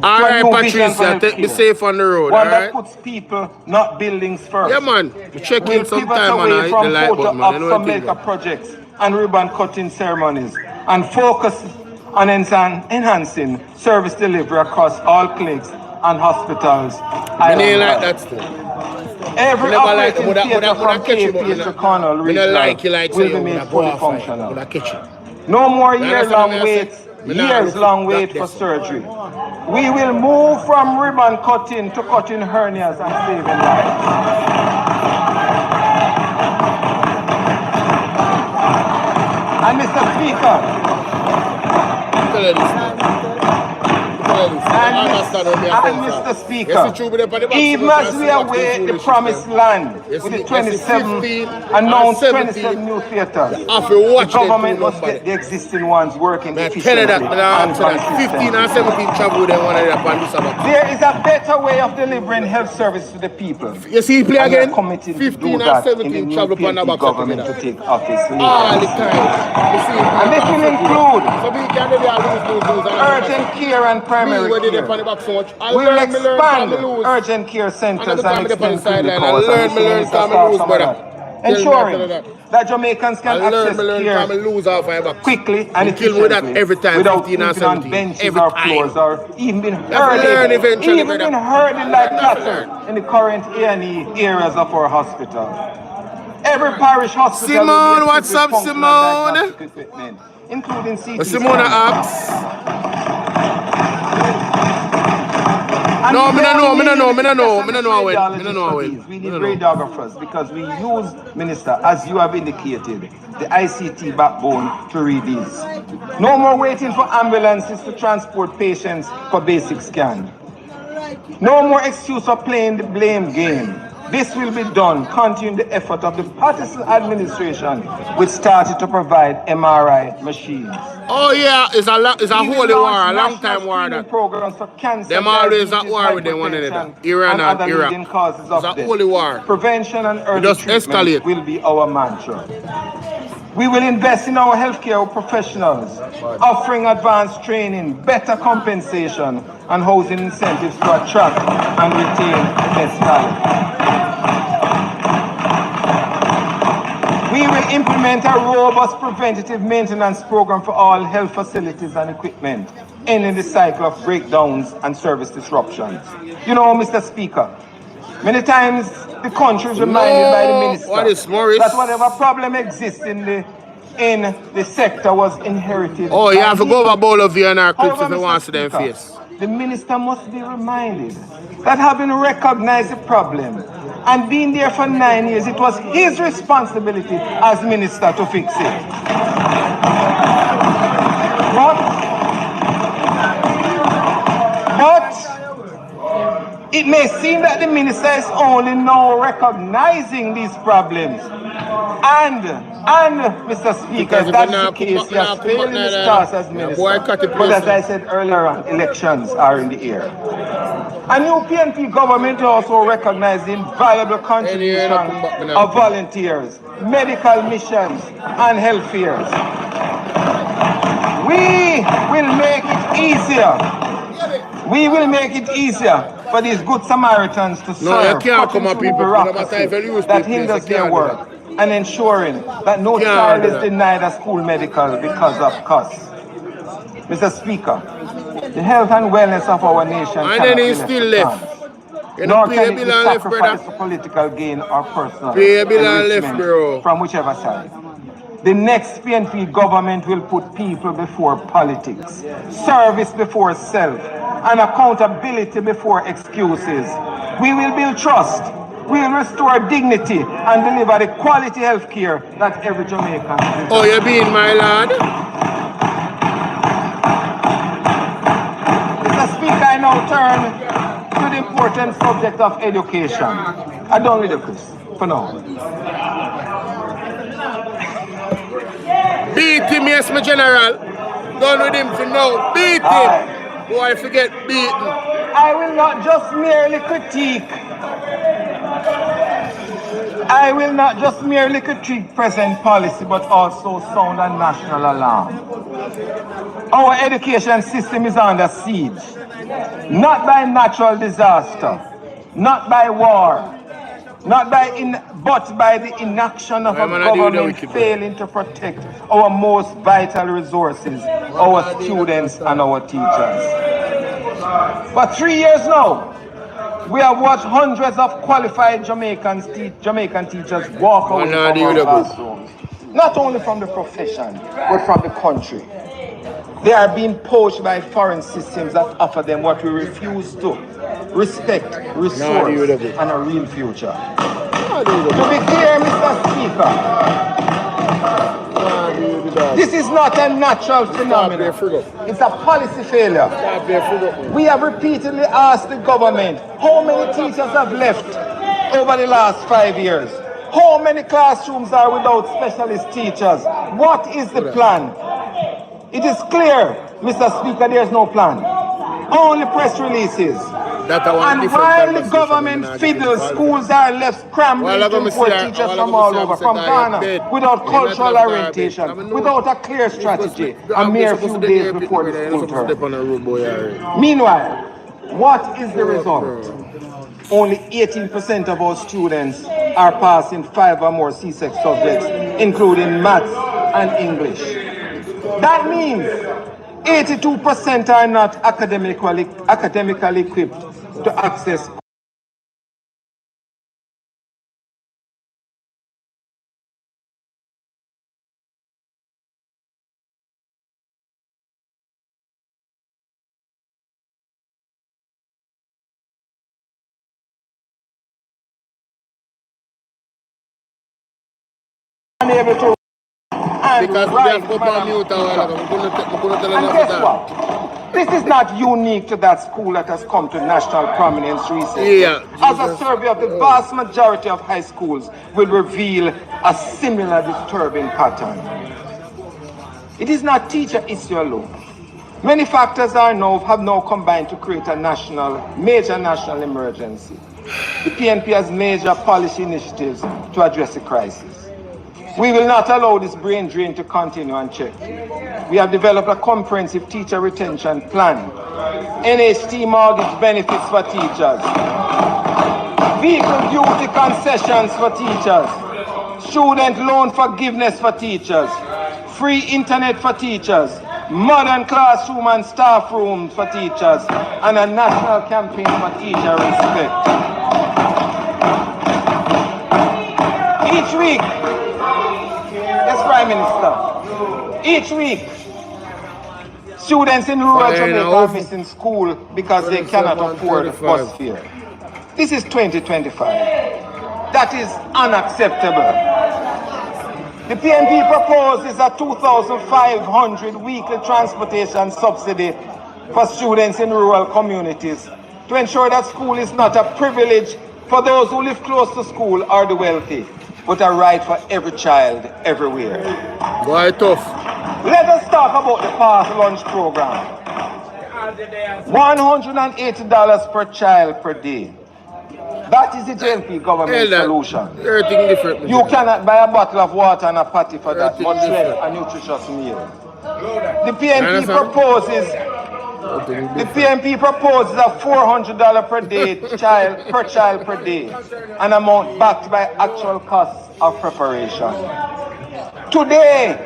D: a new vision for healthcare.
B: Be safe on the road,
D: one that puts people, not buildings, first.
B: Yeah, man. Check in sometime,
D: man. We'll pivot away from photo-ops and makeup projects and ribbon-cutting ceremonies and focus on enhancing service delivery across all clinics and hospitals.
B: I like that still.
D: Every operating theatre from KP to Cornwall Regional
B: like you like
D: will
B: say
D: be made fully functional.
B: catch it.
D: No more
B: understand what I
D: years-long wait for surgery. We will move from ribbon cutting to cutting hernias and saving lives. And Mr. Speaker, Mr. Speaker, even as we await the promised land with the 27 announced 27 new theatres, the government must get the existing ones working efficiently and consistently.
B: 15 and 17 travel they want to
D: There is a better way of delivering health service to the people.
B: You see, play again.
D: 15 and 17 travel upon the government to take office later.
B: All the time.
D: And this will include urgent care and primary care. We will expand urgent care centers and extend clinic hours, ensuring that Jamaicans can access care quickly and efficiently without sleeping on benches or floors or even being herded like cattle in the current A&E areas of our hospital. Every parish hospital
B: Simone, what's up, Simone?
D: Including CT
B: Simone asks. No, I don't know.
D: We need radiographers because we use, Minister, as you have indicated, the ICT backbone to read these. No more waiting for ambulances to transport patients for basic scan. No more excuse for playing the blame game. This will be done, continuing the effort of the Patterson administration, which started to provide MRI machines.
B: Oh yeah, it's a holy war, a long time war that.
D: Programs for cancer,
B: them always at war with them one another. Iran and Iraq. It's a holy war.
D: Prevention and early treatment will be our mantra. We will invest in our healthcare professionals, offering advanced training, better compensation, and housing incentives to attract and retain the best talent. We will implement a robust preventative maintenance program for all health facilities and equipment, ending the cycle of breakdowns and service disruptions. You know, Mr. Speaker, many times the country is reminded by the minister that whatever problem exists in the sector was inherited.
B: Oh, you have to go over Bolo via our clips if you want to see them face.
D: The minister must be reminded that having recognized the problem and being there for 9 years, it was his responsibility as minister to fix it. But it may seem that the minister is only now recognizing these problems. And Mr. Speaker, that's the case. He has failed in his task as minister. But as I said earlier on, elections are in the air. A new PNP government also recognizes the invaluable contribution of volunteers, medical missions, and health fairs. We will make it easier for these good Samaritans to serve bureaucracy that hinders their work, and ensuring that no child is denied a school medical because of costs. Mr. Speaker, the health and wellness of our nation cannot be left. Nor can it be sacrificed for political gain or personal enrichment from whichever side. The next PNP government will put people before politics, service before self, and accountability before excuses. We will build trust, we will restore dignity, and deliver the quality health care that every Jamaican deserves.
B: Oh, you being my lad?
D: Mr. Speaker, I now turn to the important subject of education. I don't read it, Chris, for now.
B: Beat him, yes, my general. Done with him for now. Beat him. Boy, forget beaten.
D: I will not just merely critique. Present policy, but also sound a national alarm. Our education system is under siege, not by natural disaster, not by war, but by the inaction of a government failing to protect our most vital resources, our students and our teachers. For 3 years now, We have watched hundreds of qualified Jamaican teachers walk away from our classrooms. Not only from the profession, but from the country. They are being poached by foreign systems that offer them what we refuse to: respect, resource, and a real future. To be clear, Mr. Speaker, this is not a natural phenomenon. It's a policy failure. We have repeatedly asked the government how many teachers have left over the last 5 years. How many classrooms are without specialist teachers? What is the plan? It is clear, Mr. Speaker, there is no plan. Only press releases. And while the government fiddles, schools are left scrambling to import teachers from all over, from Ghana, without cultural orientation, without a clear strategy, a mere few days before the school term. Meanwhile, what is the result? Only 18% of our students are passing 5 or more C-sex subjects, including maths and English. That means 82% are not academically equipped to access unable to and write. And guess what? This is not unique to that school that has come to national prominence recently. As a survey of the vast majority of high schools will reveal a similar disturbing pattern. It is not teacher issue alone. Many factors have now combined to create a major national emergency. The PNP has major policy initiatives to address the crisis. We will not allow this brain drain to continue unchecked. We have developed a comprehensive teacher retention plan, NHT mortgage benefits for teachers, vehicle duty concessions for teachers, student loan forgiveness for teachers, free internet for teachers, modern classroom and staff rooms for teachers, and a national campaign for teacher respect. Each week, yes, Prime Minister, each week, students in rural Jamaica are missing school because they cannot afford bus fare. This is 2025. That is unacceptable. The PNP proposes a 2,500 weekly transportation subsidy for students in rural communities to ensure that school is not a privilege for those who live close to school or the wealthy, but a right for every child everywhere.
B: Boy, tough.
D: Let us talk about the Pass Lunch program. $180 per child per day. That is the JLP government solution.
B: Everything different.
D: You cannot buy a bottle of water and a patty for that, much less a nutritious meal. The PNP proposes a $400 per day per child per day, an amount backed by actual costs of preparation. Today,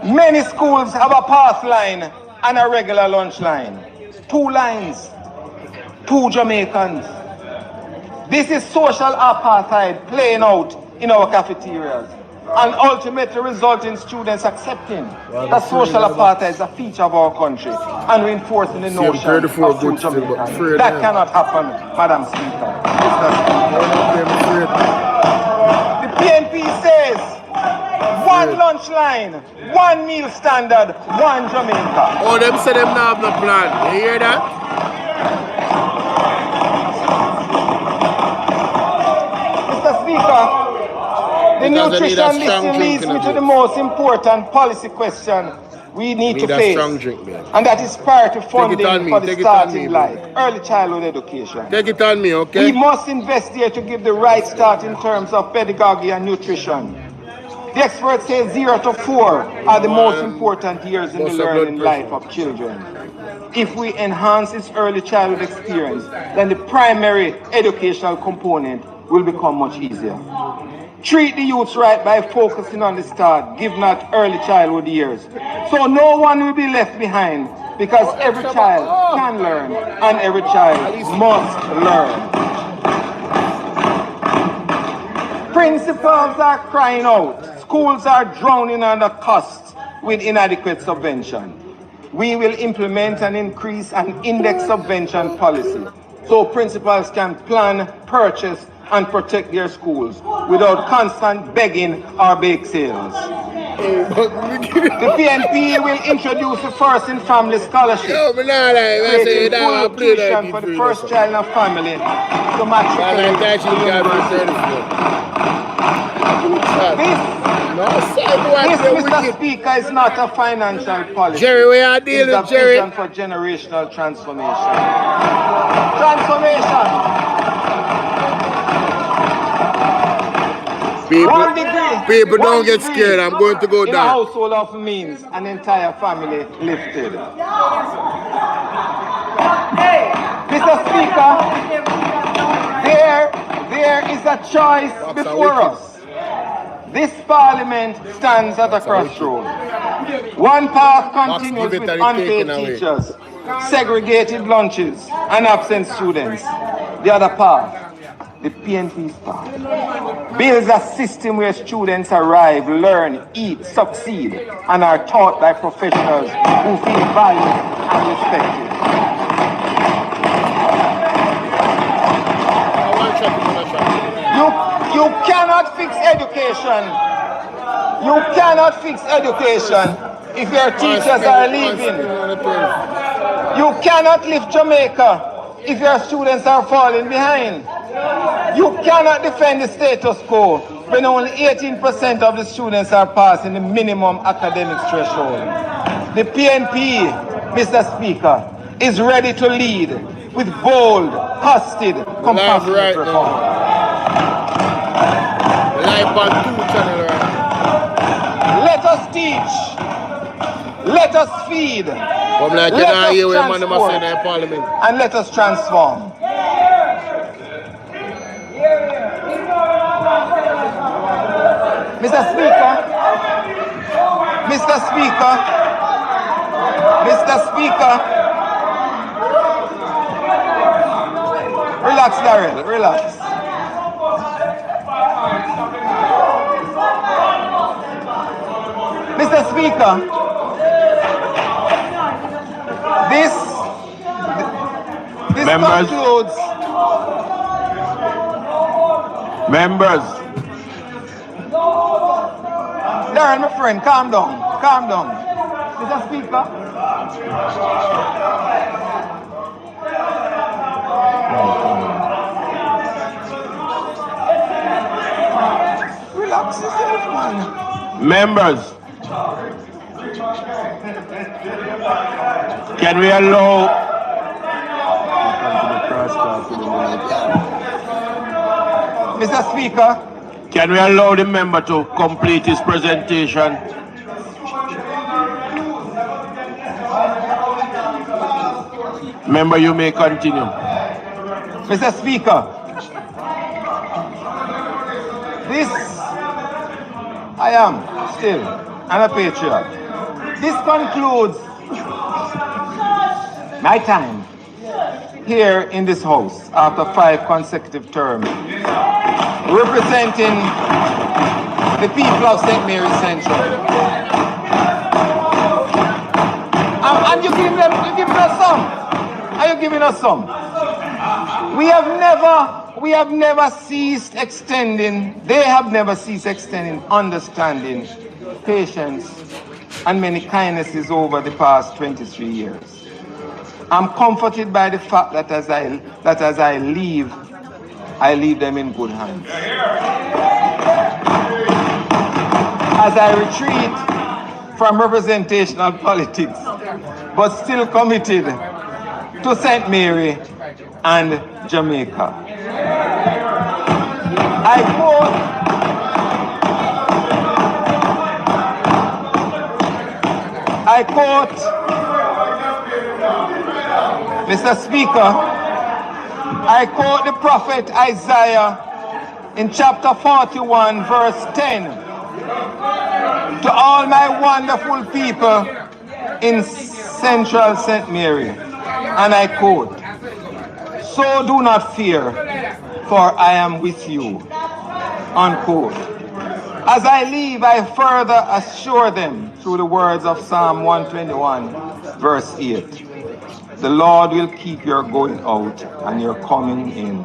D: many schools have a pass line and a regular lunch line. 2 lines, 2 Jamaicans. This is social apartheid playing out in our cafeterias and ultimately result in students accepting that social apartheid is a feature of our country and reinforcing the notion of true Jamaicans. That cannot happen, Madam Speaker. The PNP says 1 lunch line, 1 meal standard, 1 Jamaica.
B: Oh, them say them not have no plan. You hear that?
D: Mr. Speaker, the nutrition listing leads me to the most important policy question we need to face, and that is priority funding for the starting life, early childhood education.
B: Take it on me, okay?
D: We must invest here to give the right start in terms of pedagogy and nutrition. The experts say 0 to 4 are the most important years in the learning life of children. If we enhance this early childhood experience, then the primary educational component will become much easier. Treat the youths right by focusing on the start, given at early childhood years, so no one will be left behind because every child can learn and every child must learn. Principals are crying out. Schools are drowning under costs with inadequate subvention. We will implement and increase an index subvention policy so principals can plan, purchase, and protect their schools without constant begging or bake sales. The PNP will introduce the First in Family Scholarship, creating full tuition for the first child and family to matriculate. This, Mr. Speaker, is not a financial policy.
B: Jerry, we are dealing
D: with Jerry.
B: Jerry.
D: For generational transformation. Transformation.
B: People don't get scared. I'm going to go down.
D: In a household of means, an entire family lifted. Mr. Speaker, there is a choice before us. This parliament stands at a crossroad. One path continues with unpaid teachers, segregated lunches, and absent students. The other path, the PNP's path, builds a system where students arrive, learn, eat, succeed, and are taught by professionals who feel valued and respected. You cannot fix education. You cannot fix education if your teachers are leaving. You cannot lift Jamaica if your students are falling behind. You cannot defend the status quo when only 18% of the students are passing the minimum academic threshold. The PNP, Mr. Speaker, is ready to lead with bold, costed, compassionate reform. Let us teach. Let us feed. Let us transport. And let us transform. Mr. Speaker. Mr. Speaker. Mr. Speaker. Relax, Darrell. Relax. Mr. Speaker, this concludes.
C: Members.
D: Darren, my friend, calm down. Calm down. Mr. Speaker. Relax yourself, man.
C: Members. Can we allow
D: Mr. Speaker?
C: Can we allow the member to complete his presentation? Member, you may continue.
D: Mr. Speaker, this I am still a patriot. This concludes my time here in this house after 5 consecutive terms, representing the people of St. Mary's Central. And you're giving us some. Are you giving us some? We have never ceased extending, they have never ceased extending understanding, patience, and many kindnesses over the past 23 years. I'm comforted by the fact that as I leave them in good hands. As I retreat from representational politics, but still committed to St. Mary and Jamaica. I quote, Mr. Speaker, I quote the prophet Isaiah in chapter 41, verse 10. To all my wonderful people in Central St. Mary, and I quote, "So do not fear, for I am with you," unquote. As I leave, I further assure them through the words of Psalm 121, verse 8. The Lord will keep your going out and your coming in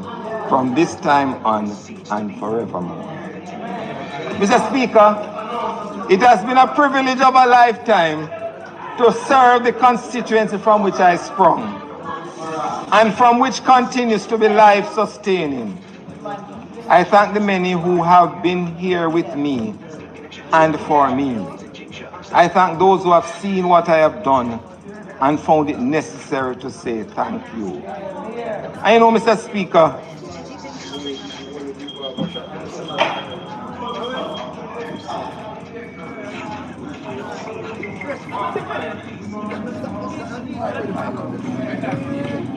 D: from this time on and forevermore. Mr. Speaker, it has been a privilege of a lifetime to serve the constituency from which I sprung and from which continues to be life-sustaining. I thank the many who have been here with me and for me. I thank those who have seen what I have done and found it necessary to say thank you. I know, Mr. Speaker,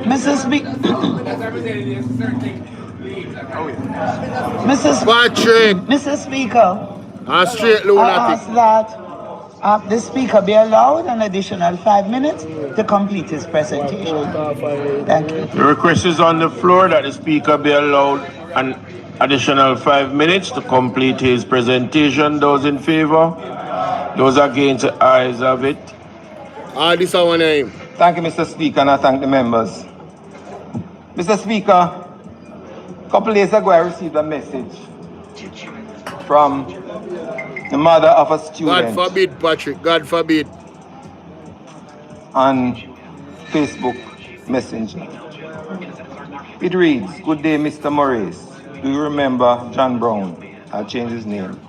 E: Mr. Speaker,
B: Patrick,
E: Mr. Speaker,
B: a straight
E: I
B: lunatic.
E: ask that the Speaker be allowed an additional 5 minutes to complete his presentation. Thank you.
C: The request is on the floor that the Speaker be allowed an additional 5 minutes to complete his presentation. Those in favor? Those against, the ayes have it.
B: This is our name.
D: thank you, Mr. Speaker, and I thank the members. Mr. Speaker, a couple days ago I received a message from the mother of a
B: God
D: student
B: forbid, Patrick. God forbid.
D: on Facebook Messenger. It reads, "Good day, Mr. Maurice. Do you remember John Brown?" I'll change his name.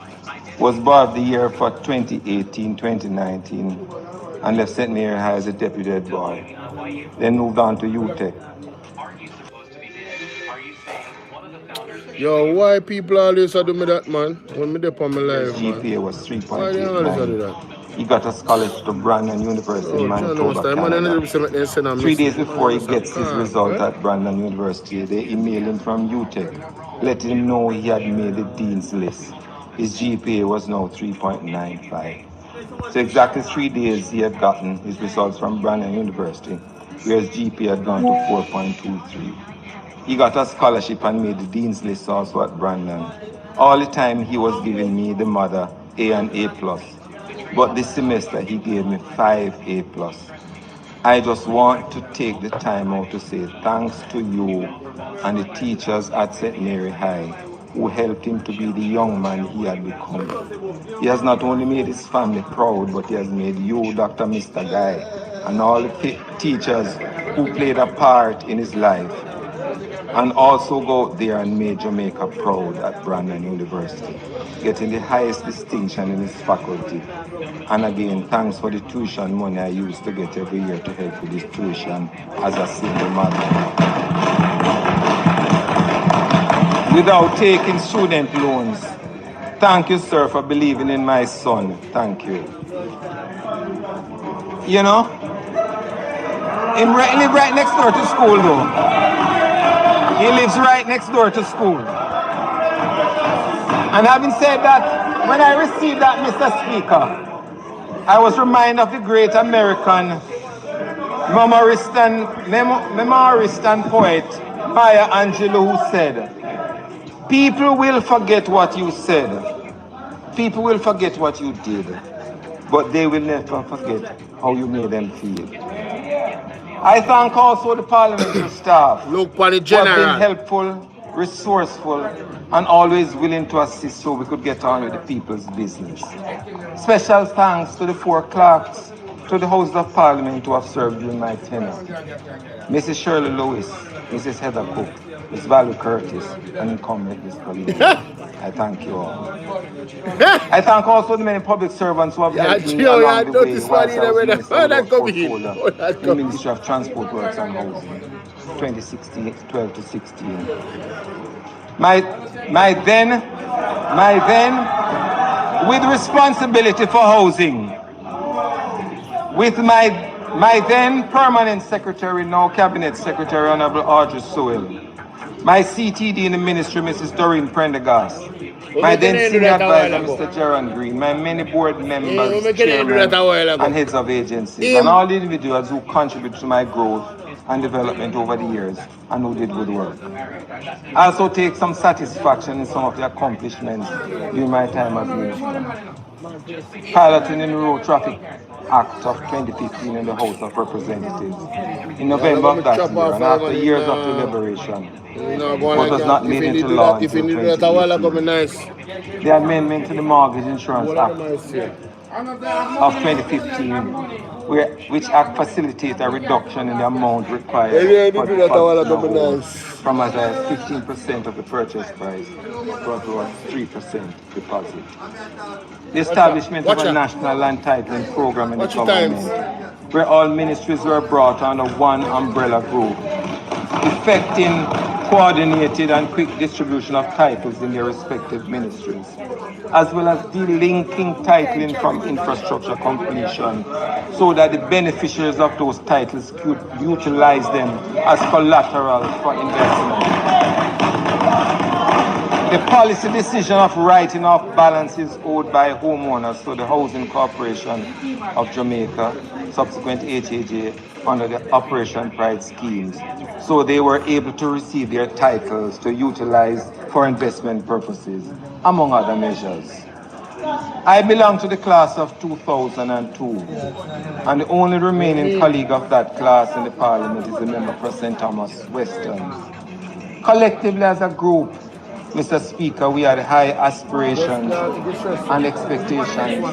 D: Was Boy of the Year for 2018-2019 and left St. Mary High as a deputy head boy. Then moved on to UTEC.
B: Yo, why people always do me that, man? When me dip on my
D: His
B: life, man.
D: GPA was
B: Why they always do
D: 3.89.
B: that?
D: He got a scholarship to Brandon University in
B: Oh, John
D: Manitoba,
B: knows that. Man, I
D: Canada.
B: need to send a
D: 3 days
B: message.
D: before he
B: Man,
D: gets his
B: calm,
D: result
B: right?
D: at Brandon University, they emailed him from UTEC, letting him know he had made the dean's list. His GPA was now 3.95. So exactly 3 days he had gotten his results from Brandon University, where his GPA had gone to 4.23. He got a scholarship and made the dean's list also at Brandon. All the time he was giving me, the mother, A and A+. But this semester he gave me 5 A+. I just want to take the time out to say thanks to you and the teachers at St. Mary High who helped him to be the young man he had become. He has not only made his family proud, but he has made you, Dr. Mr. Guy, and all the teachers who played a part in his life, and also go out there and made Jamaica proud at Brandon University, getting the highest distinction in his faculty. And again, thanks for the tuition money I used to get every year to help with his tuition as a single mother. Without taking student loans. Thank you, sir, for believing in my son. Thank you. You know, he lives right next door to school, though. He lives right next door to school. And having said that, when I received that, Mr. Speaker, I was reminded of the great American memorist and poet Maya Angelou, who said, "People will forget what you said. People will forget what you did, but they will never forget how you made them feel." I thank also the parliamentary staff
B: Look for the
D: who have been
B: general.
D: helpful, resourceful, and always willing to assist so we could get on with the people's business. Special thanks to the 4 clerks to the House of Parliament who have served during my tenure. Mrs. Shirley Lewis, Mrs. Heather Cook, Ms. Valerie Curtis, and incumbent Ms. Colleen. I thank you all. I thank also the many public servants who have helped me along the way whilst I was Minister of Portfolio in the Ministry of Transport Works and Housing, 2012 to 16. My then, with responsibility for housing, with my then permanent secretary, now cabinet secretary, Honorable Audrey Sewell, My CTD in the ministry, Mrs. Doreen Prendergast.
B: We
D: My
B: can
D: then
B: do
D: senior
B: that a while
D: advisor,
B: ago.
D: Mr. Jaron Green. My many board
B: we
D: members,
B: can do
D: chairmen,
B: that a while ago.
D: and heads of agencies,
B: Him.
D: and all the individuals who contribute to my growth and development over the years and who did good work. I also take some satisfaction in some of the accomplishments during my time as minister. Piloting in the Road Traffic Act of 2015 in the House of Representatives in November of that year, and after years of deliberation, what was not made into law until 2018.
B: Nice.
D: The amendment to the Mortgage Insurance Act of 2015, which act facilitates a reduction in the amount required for deposit from as high as 15% of the purchase price to 3% deposit. The establishment of a national land titling program in the government, where all ministries were brought under one umbrella group, effecting coordinated and quick distribution of titles in their respective ministries, as well as delinking titling from infrastructure completion so that the beneficiaries of those titles could utilize them as collateral for investment. The policy decision of writing off balances owed by homeowners to the Housing Corporation of Jamaica, subsequent HAJ, under the Operation Pride schemes, so they were able to receive their titles to utilize for investment purposes, among other measures. I belong to the class of 2002, and the only remaining colleague of that class in the Parliament is the member for St. Thomas Western. Collectively as a group, Mr. Speaker, we had high aspirations and expectations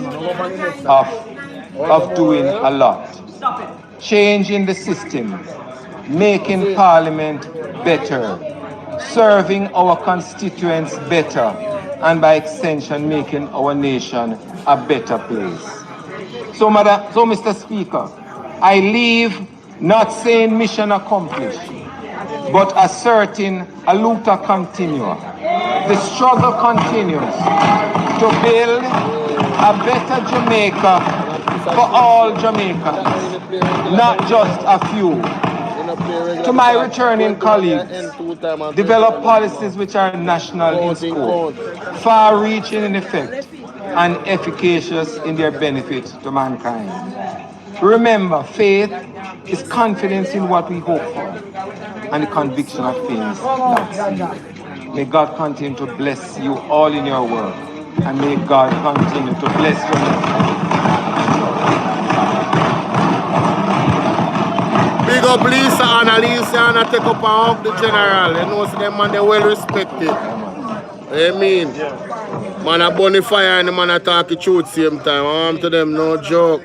D: of doing a lot. Changing the system, making Parliament better, serving our constituents better, and by extension, making our nation a better place. So, Mr. Speaker, I leave not saying mission accomplished, but asserting a luta continua. The struggle continues to build a better Jamaica for all Jamaicans, not just a few. To my returning colleagues, develop policies which are national in scope, far-reaching in effect, and efficacious in their benefit to mankind. Remember, faith is confidence in what we hope for, and the conviction of things not seen. May God continue to bless you all in your work, and may God continue to bless you.
B: Big up Lisa and Alicia and take up and hug the general. You know, so them man they well respected. I mean, man a bunny fire and the man a talk the truth same time. I'm to them, no joke.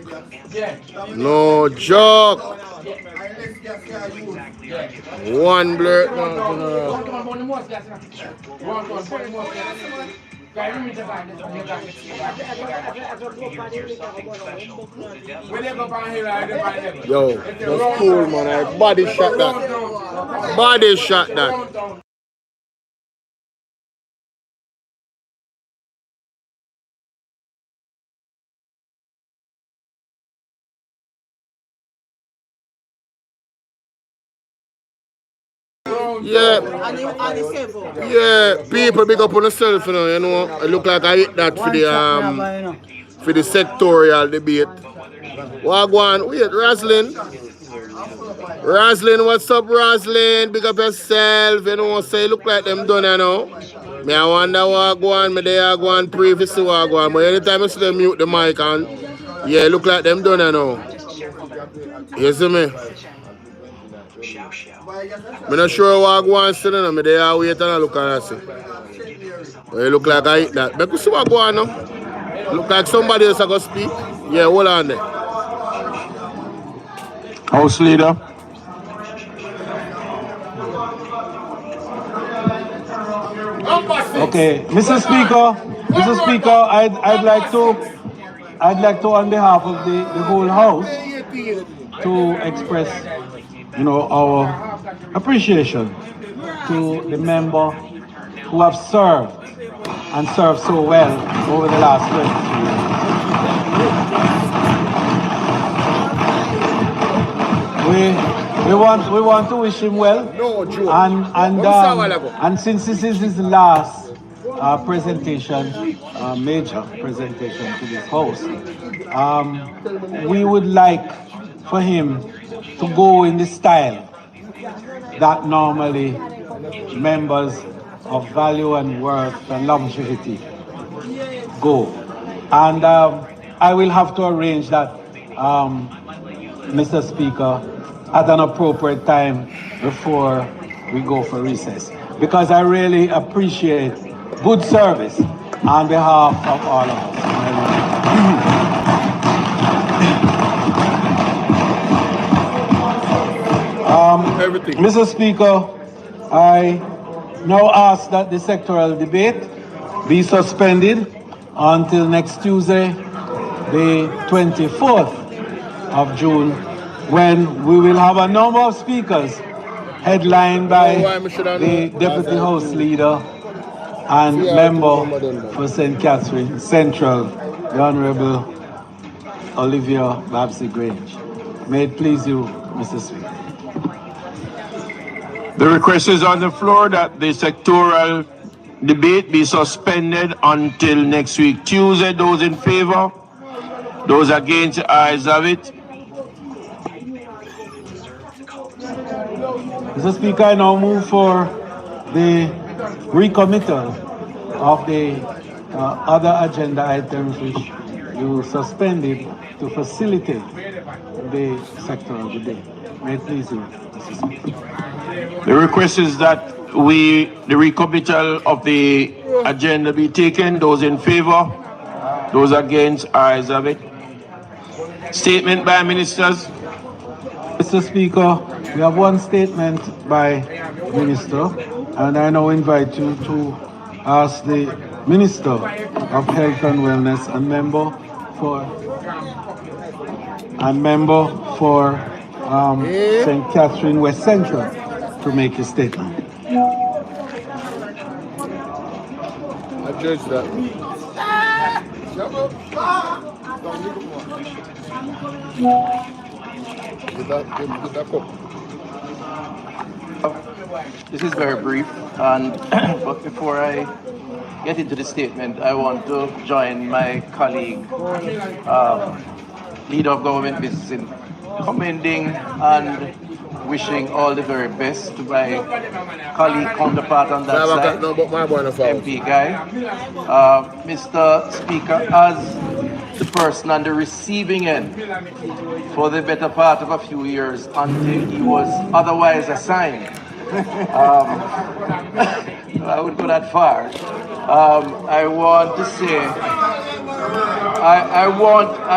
B: No joke. One blur. Yo, that's cool, man. I body shot that. Body shot that. Yeah, people big up on themselves, you know. You know, it look like I hit that for the sectorial debate. Wagwan, wait, Roslyn. Roslyn, what's up, Roslyn? Big up yourself, you know. Say, look like them done, you know. Me I wonder Wagwan, me they are going previous to Wagwan, but anytime I see them mute the mic and yeah, look like them done, you know. You see me? I'm not sure what I go on still, you know. They are waiting and look at us. But it look like I hit that. But you see what go on now? Look like somebody else going to speak. Yeah, hold on there.
A: House Leader. Okay, Mr. Speaker, I'd like to on behalf of the whole House to express, you know, our appreciation to the member who have served and served so well over the last 23 years. we want to wish him well.
B: No, Joe.
A: And since this is his last presentation, major presentation to this house, we would like for him to go in the style that normally members of value and worth and longevity go. And I will have to arrange that, Mr. Speaker, at an appropriate time before we go for recess. Because I really appreciate good service on behalf of all of us. Mr. Speaker, I now ask that the sectoral debate be suspended until next Tuesday, the 24th of June, when we will have a number of speakers headlined by the Deputy House Leader and member for St. Catherine Central, the Honorable Olivia Babsy Grange. May it please you, Mr. Speaker.
C: The request is on the floor that the sectoral debate be suspended until next week, Tuesday. Those in favor? Those against, the ayes have it.
A: Mr. Speaker, I now move for the recommittal of the other agenda items which you suspended to facilitate the sectoral debate. May it please you, Mr. Speaker.
C: The request is that the recommittal of the agenda be taken. Those in favor? Those against, ayes have it. Statement by ministers.
A: Mr. Speaker, we have one statement by Minister, and I now invite you to ask the Minister of Health and Wellness and member for St. Catherine West Central to make a statement.
B: I judge that.
F: This is very brief, and but before I get into the statement, I want to join my colleague, leader of government business, in commending and wishing all the very best to my colleague counterpart on that side, MP Guy. Mr. Speaker, as the person on the receiving end for the better part of a few years until he was otherwise assigned, I would go that far. I want to say, I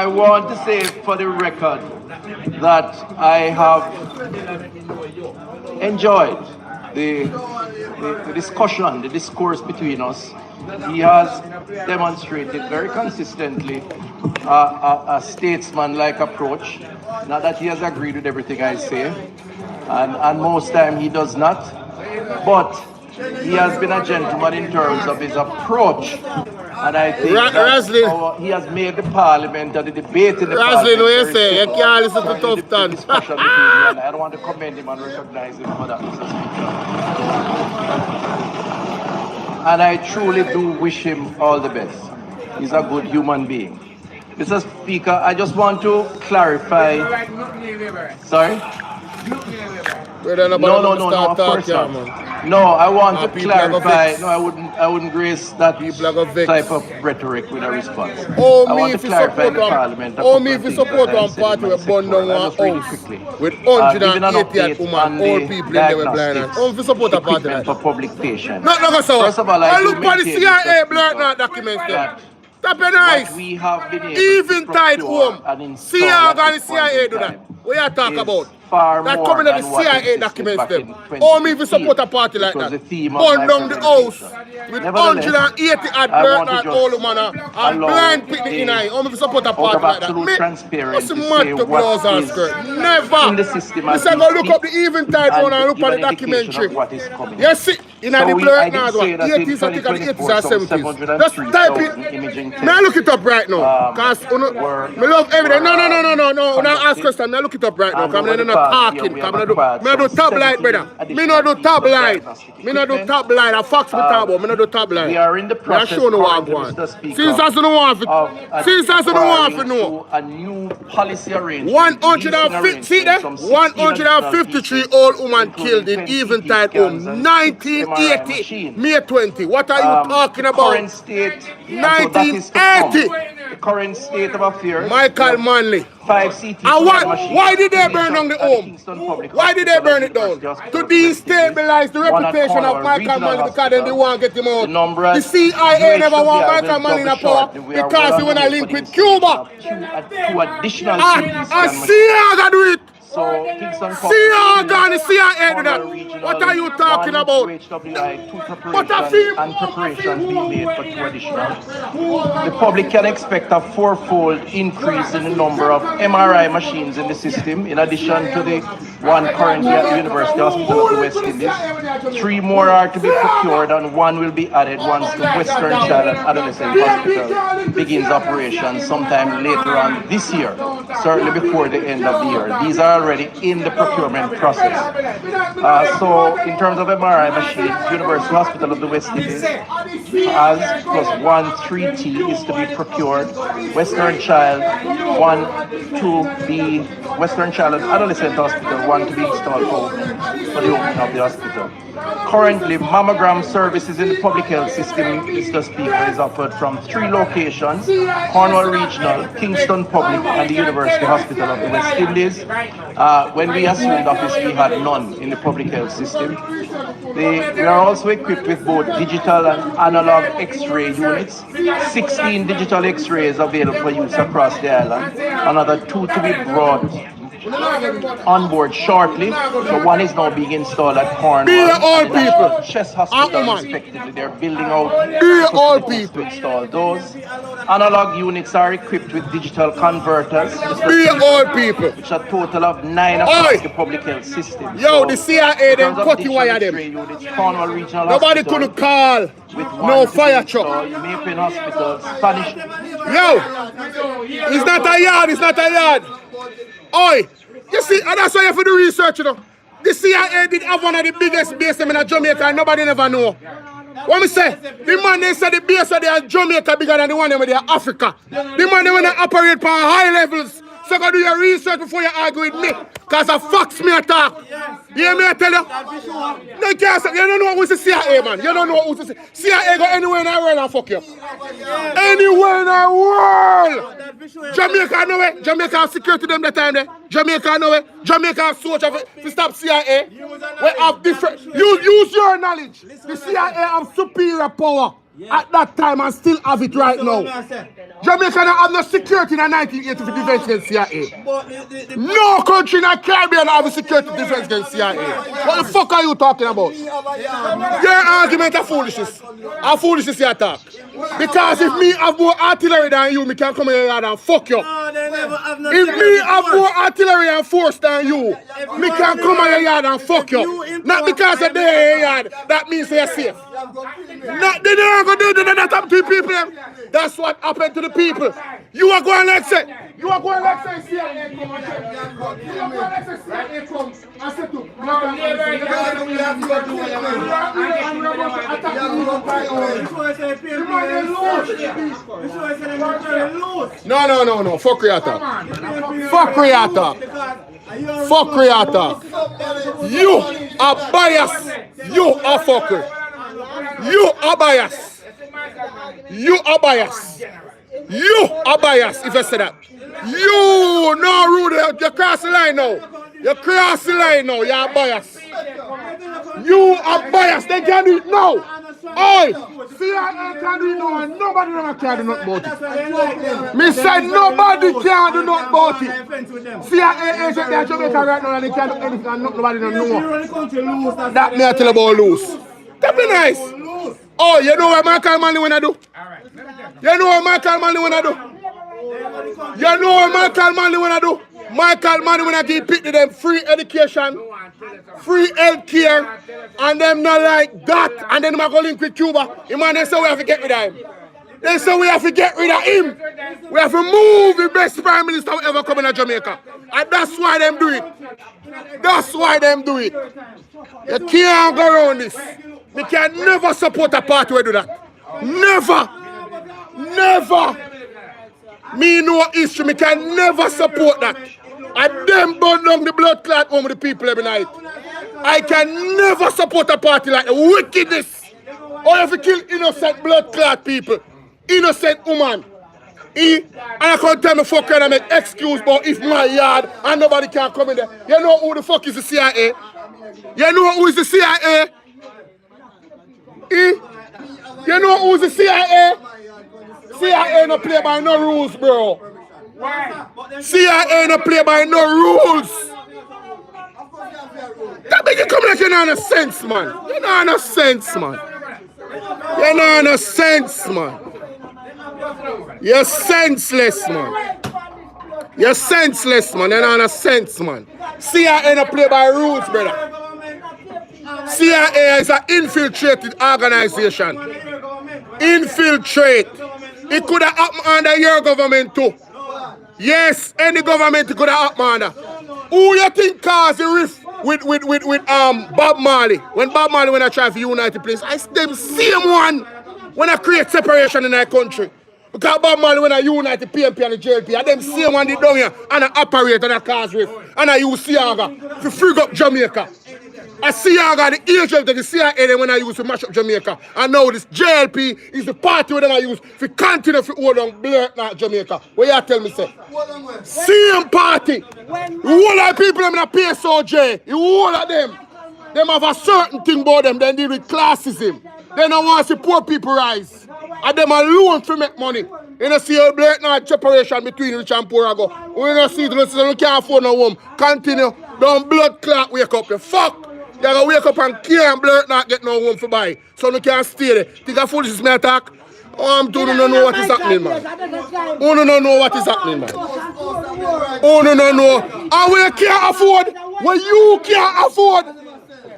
F: want to say for the record that I have enjoyed the discussion, the discourse between us. He has demonstrated very consistently a statesman-like approach. Not that he has agreed with everything I say, and most time he does not, but he has been a gentleman in terms of his approach. And I think that he has made the parliament and the debate in the parliament
B: what you say? You can't listen to tough
F: the discussion between you and I don't want to commend him and recognize him for that, Mr. Speaker. And I truly do wish him all the best. He's a good human being. Mr. Speaker, I just want to clarify. Sorry? No, of course not. No, I want to clarify. No, I wouldn't grace that type of rhetoric with a response. I want to clarify the parliament.
B: Only if you support one party with burn down one house with 188 women, all people in there with blind. Only if you support a party like
F: for public patients.
B: No,
F: First of all,
B: I look for the CIA blurred out documents there. Stop your nice.
F: We have been able
B: even
F: to
B: tied home. See how the CIA do that. What you talk about? That coming to the CIA documents them. Only if you support a party like that. Burn down the house with 180 odd blurred out old woman and blind picnic in eye. Only if you support a party like that. What's the matter to blouse and skirt? Never. This is go look up the eventide one and look at the documentary. You see, in the blurred now, 80s, I think, and 80s and 70s. Just type it. May I look it up right now? Because I love evidence. No. Now ask question. May I look it up right now? Because I'm not talking.
F: we have
B: Me
F: acquired
B: no do
F: some
B: tabloid,
F: 17
B: brother. Me
F: additional
B: no do
F: pieces of
B: tabloid.
F: diagnostic
B: Me no do
F: equipment.
B: tabloid. I fax me talk about. Me no do tabloid.
F: We are in the
B: Me I
F: process
B: show no what
F: currently,
B: go on.
F: Mr. Speaker,
B: Since I don't want to,
F: of
B: since I don't want to
F: acquiring
B: know.
F: through a new policy arrangement,
B: 150, see there? 153-year-old woman killed in Eventide home, 1980, May 20. What are you talking about?
F: Current state, and so that is to come.
B: 1980.
F: The current state of affairs.
B: Michael Manley.
F: 5 CT
B: And
F: scan machines.
B: why did they burn down the home? Why did they burn it down? To destabilize the reputation of Michael Manley because then they want to get him out. The CIA never want Michael Manley in a power because he want to link with Cuba.
F: Two additional CT
B: And
F: scan
B: CIA got do it.
F: So Kingston
B: CIA gone, the CIA do that. What are you talking about?
F: Preparations being made for 2 additional. The public can expect a 4-fold increase in the number of MRI machines in the system, in addition to the one currently at the University Hospital of the West Indies. 3 more are to be procured and 1 will be added once the Western Child and Adolescent Hospital begins operations sometime later on this year, certainly before the end of the year. These are already in the procurement process. So in terms of MRI machines, University Hospital of the West Indies has plus 1 3T is to be procured. Western Child, 1 to be Western Child and Adolescent Hospital, 1 to be installed for the opening of the hospital. Currently, mammogram services in the public health system, Mr. Speaker, is offered from 3 locations: Cornwall Regional, Kingston Public, and the University Hospital of the West Indies. When we assumed office, we had none in the public health system. We are also equipped with both digital and analog X-ray units. 16 digital X-rays available for use across the island. Another 2 to be brought on board shortly. So 1 is now being installed at Cornwall.
B: Be all people.
F: Chest Hospital, respectively. They're building out
B: Be all people
F: to install those. Analog units are equipped with digital converters.
B: Be all people.
F: Which are a total of 9 across the public health system.
B: Yo,
F: so,
B: the CIA then cut you wire them.
F: Units, Cornwall Regional
B: Nobody
F: Hospital,
B: could call. No fire truck.
F: Maple Hospital, Spanish.
B: Yo, it's not a yard. It's not a yard. Oi, you see, and that's why you have to do research, you know. The CIA did have one of the biggest bases in Jamaica and nobody never know. What me say? The man they said the base of the Jamaica bigger than the one where they are Africa. The man they want to operate for high levels. So go do your research before you argue with me. Because a fox me attack. You hear me I tell you? No, you don't know who's the CIA, man. You don't know who's the CIA. CIA go anywhere in the world and fuck you. Anywhere in the world. Jamaica know it. Jamaica have security them that time there. Jamaica know it. Jamaica have soldiers to stop CIA. We have different. Use your knowledge. The CIA have superior power at that time and still have it right now. Jamaica don't have no security in the 1980 for defense against CIA. No country in the Caribbean have a security defense against CIA. What the fuck are you talking about? Your argument are foolishness. A foolishness you talk. Because if me have more artillery than you, me can come in here and fuck you. If me have more artillery and force than you, me can come in your yard and fuck you. Not because of their yard, that means they're safe. Not, they don't go do that up to people. That's what happened to the people. You are going like say, CIA come and check. You are going like say CIA come and say to No. Fuck Riata. Fuck Riata. Fuck Riata. You are biased. You are fucker. You are biased. You are biased. You are biased if I say that. You no rude. You cross the line now. You cross the line now. You are biased. You are biased. They can't do it now. Oi! CIA can't do it now and nobody can do nothing about it. Me said nobody can do nothing about it. CIA agent there in Jamaica right now and they can't do anything and nobody don't know. That me I tell about loose. That be nice. Oh, you know what Michael Manley wanna do? You know what Michael Manley wanna do? You know what Michael Manley wanna do? Michael Manley wanna give people them free education, free health care, and them not like that. And then I'm going to link with Cuba. The man they say we have to get rid of him. They say we have to get rid of him. We have to move the best prime minister who ever come in Jamaica. And that's why them do it. That's why them do it. You can't go around this. We can never support a party who do that. Never. Never. Me know history. Me can never support that. And them burn down the blood clot home with the people every night. I can never support a party like the wickedness. Or if you kill innocent blood clot people. Innocent woman. And I can't tell me fuck and I make excuse about if my yard and nobody can come in there. You know who the fuck is the CIA? You know who is the CIA? You know who's the CIA? CIA no play by no rules, bro. CIA no play by no rules. That make you come like you know no sense, man. You know no sense, man. You know no sense, man. You're senseless, man. You're senseless, man. You know no sense, man. CIA no play by rules, brother. CIA is an infiltrated organization. Infiltrate. It could have happened under your government too. Yes, any government could have happened under. Who you think caused the rift with Bob Marley? When Bob Marley when I try to unite the place, I them same one when I create separation in our country. Because Bob Marley when I unite the PMP and the JLP, I them same one they down here and I operate and I cause rift. And I use Siaga to free up Jamaica. I see I got the agent of the CIA when I used to mash up Jamaica. And now this JLP is the party where I use to continue to hold on blood not Jamaica. What you tell me, say? Same party. The whole of people in the PSOJ, the whole of them have a certain thing about them, then deal with classism. They don't want to see poor people rise. And them alone to make money. You don't see a blatant separation between rich and poor. We don't see it, you can't afford no home. Continue. Don't blood clot wake up. You fuck. You gotta wake up and can't blood not get no home for buy. So you can't stay there. Think of foolishness may attack? Oh, I'm doing no know what is happening, man. Oh, no know what is happening, man. Oh, no know. And we can't afford, what you can't afford,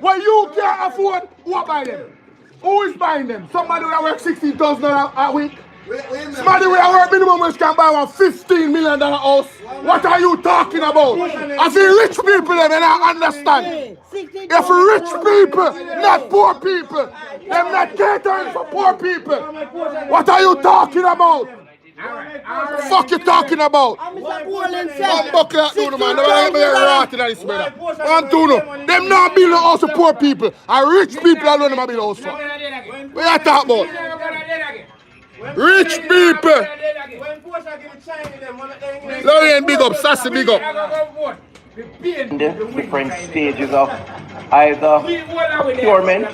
B: what you can't afford, who buy them? Who is buying them? Somebody will work $16,000 a week? Somebody will work minimum wage can buy one $15 million house. What are you talking about? As the rich people, them I understand. If rich people, not poor people, them not catering for poor people. What are you talking about? Fuck you talking about? I'm buckle that dude, man. Them rot in this, brother. I'm doing them not build a house for poor people. And rich people alone them build a house for. What you talking about? Rich people. Lorraine, big up. Sassy, big up.
F: Different stages of either procurement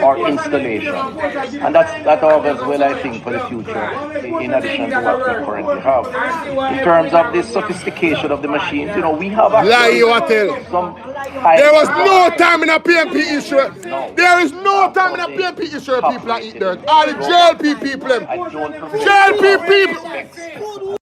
F: or installation, and that augurs well, I think, for the future, in addition to what we currently have. In terms of the sophistication of the machines, you know, we have
B: there was no time in a PMP issue. There is no time in a PMP issue where people are eating dirt. All the JLP people, JLP people,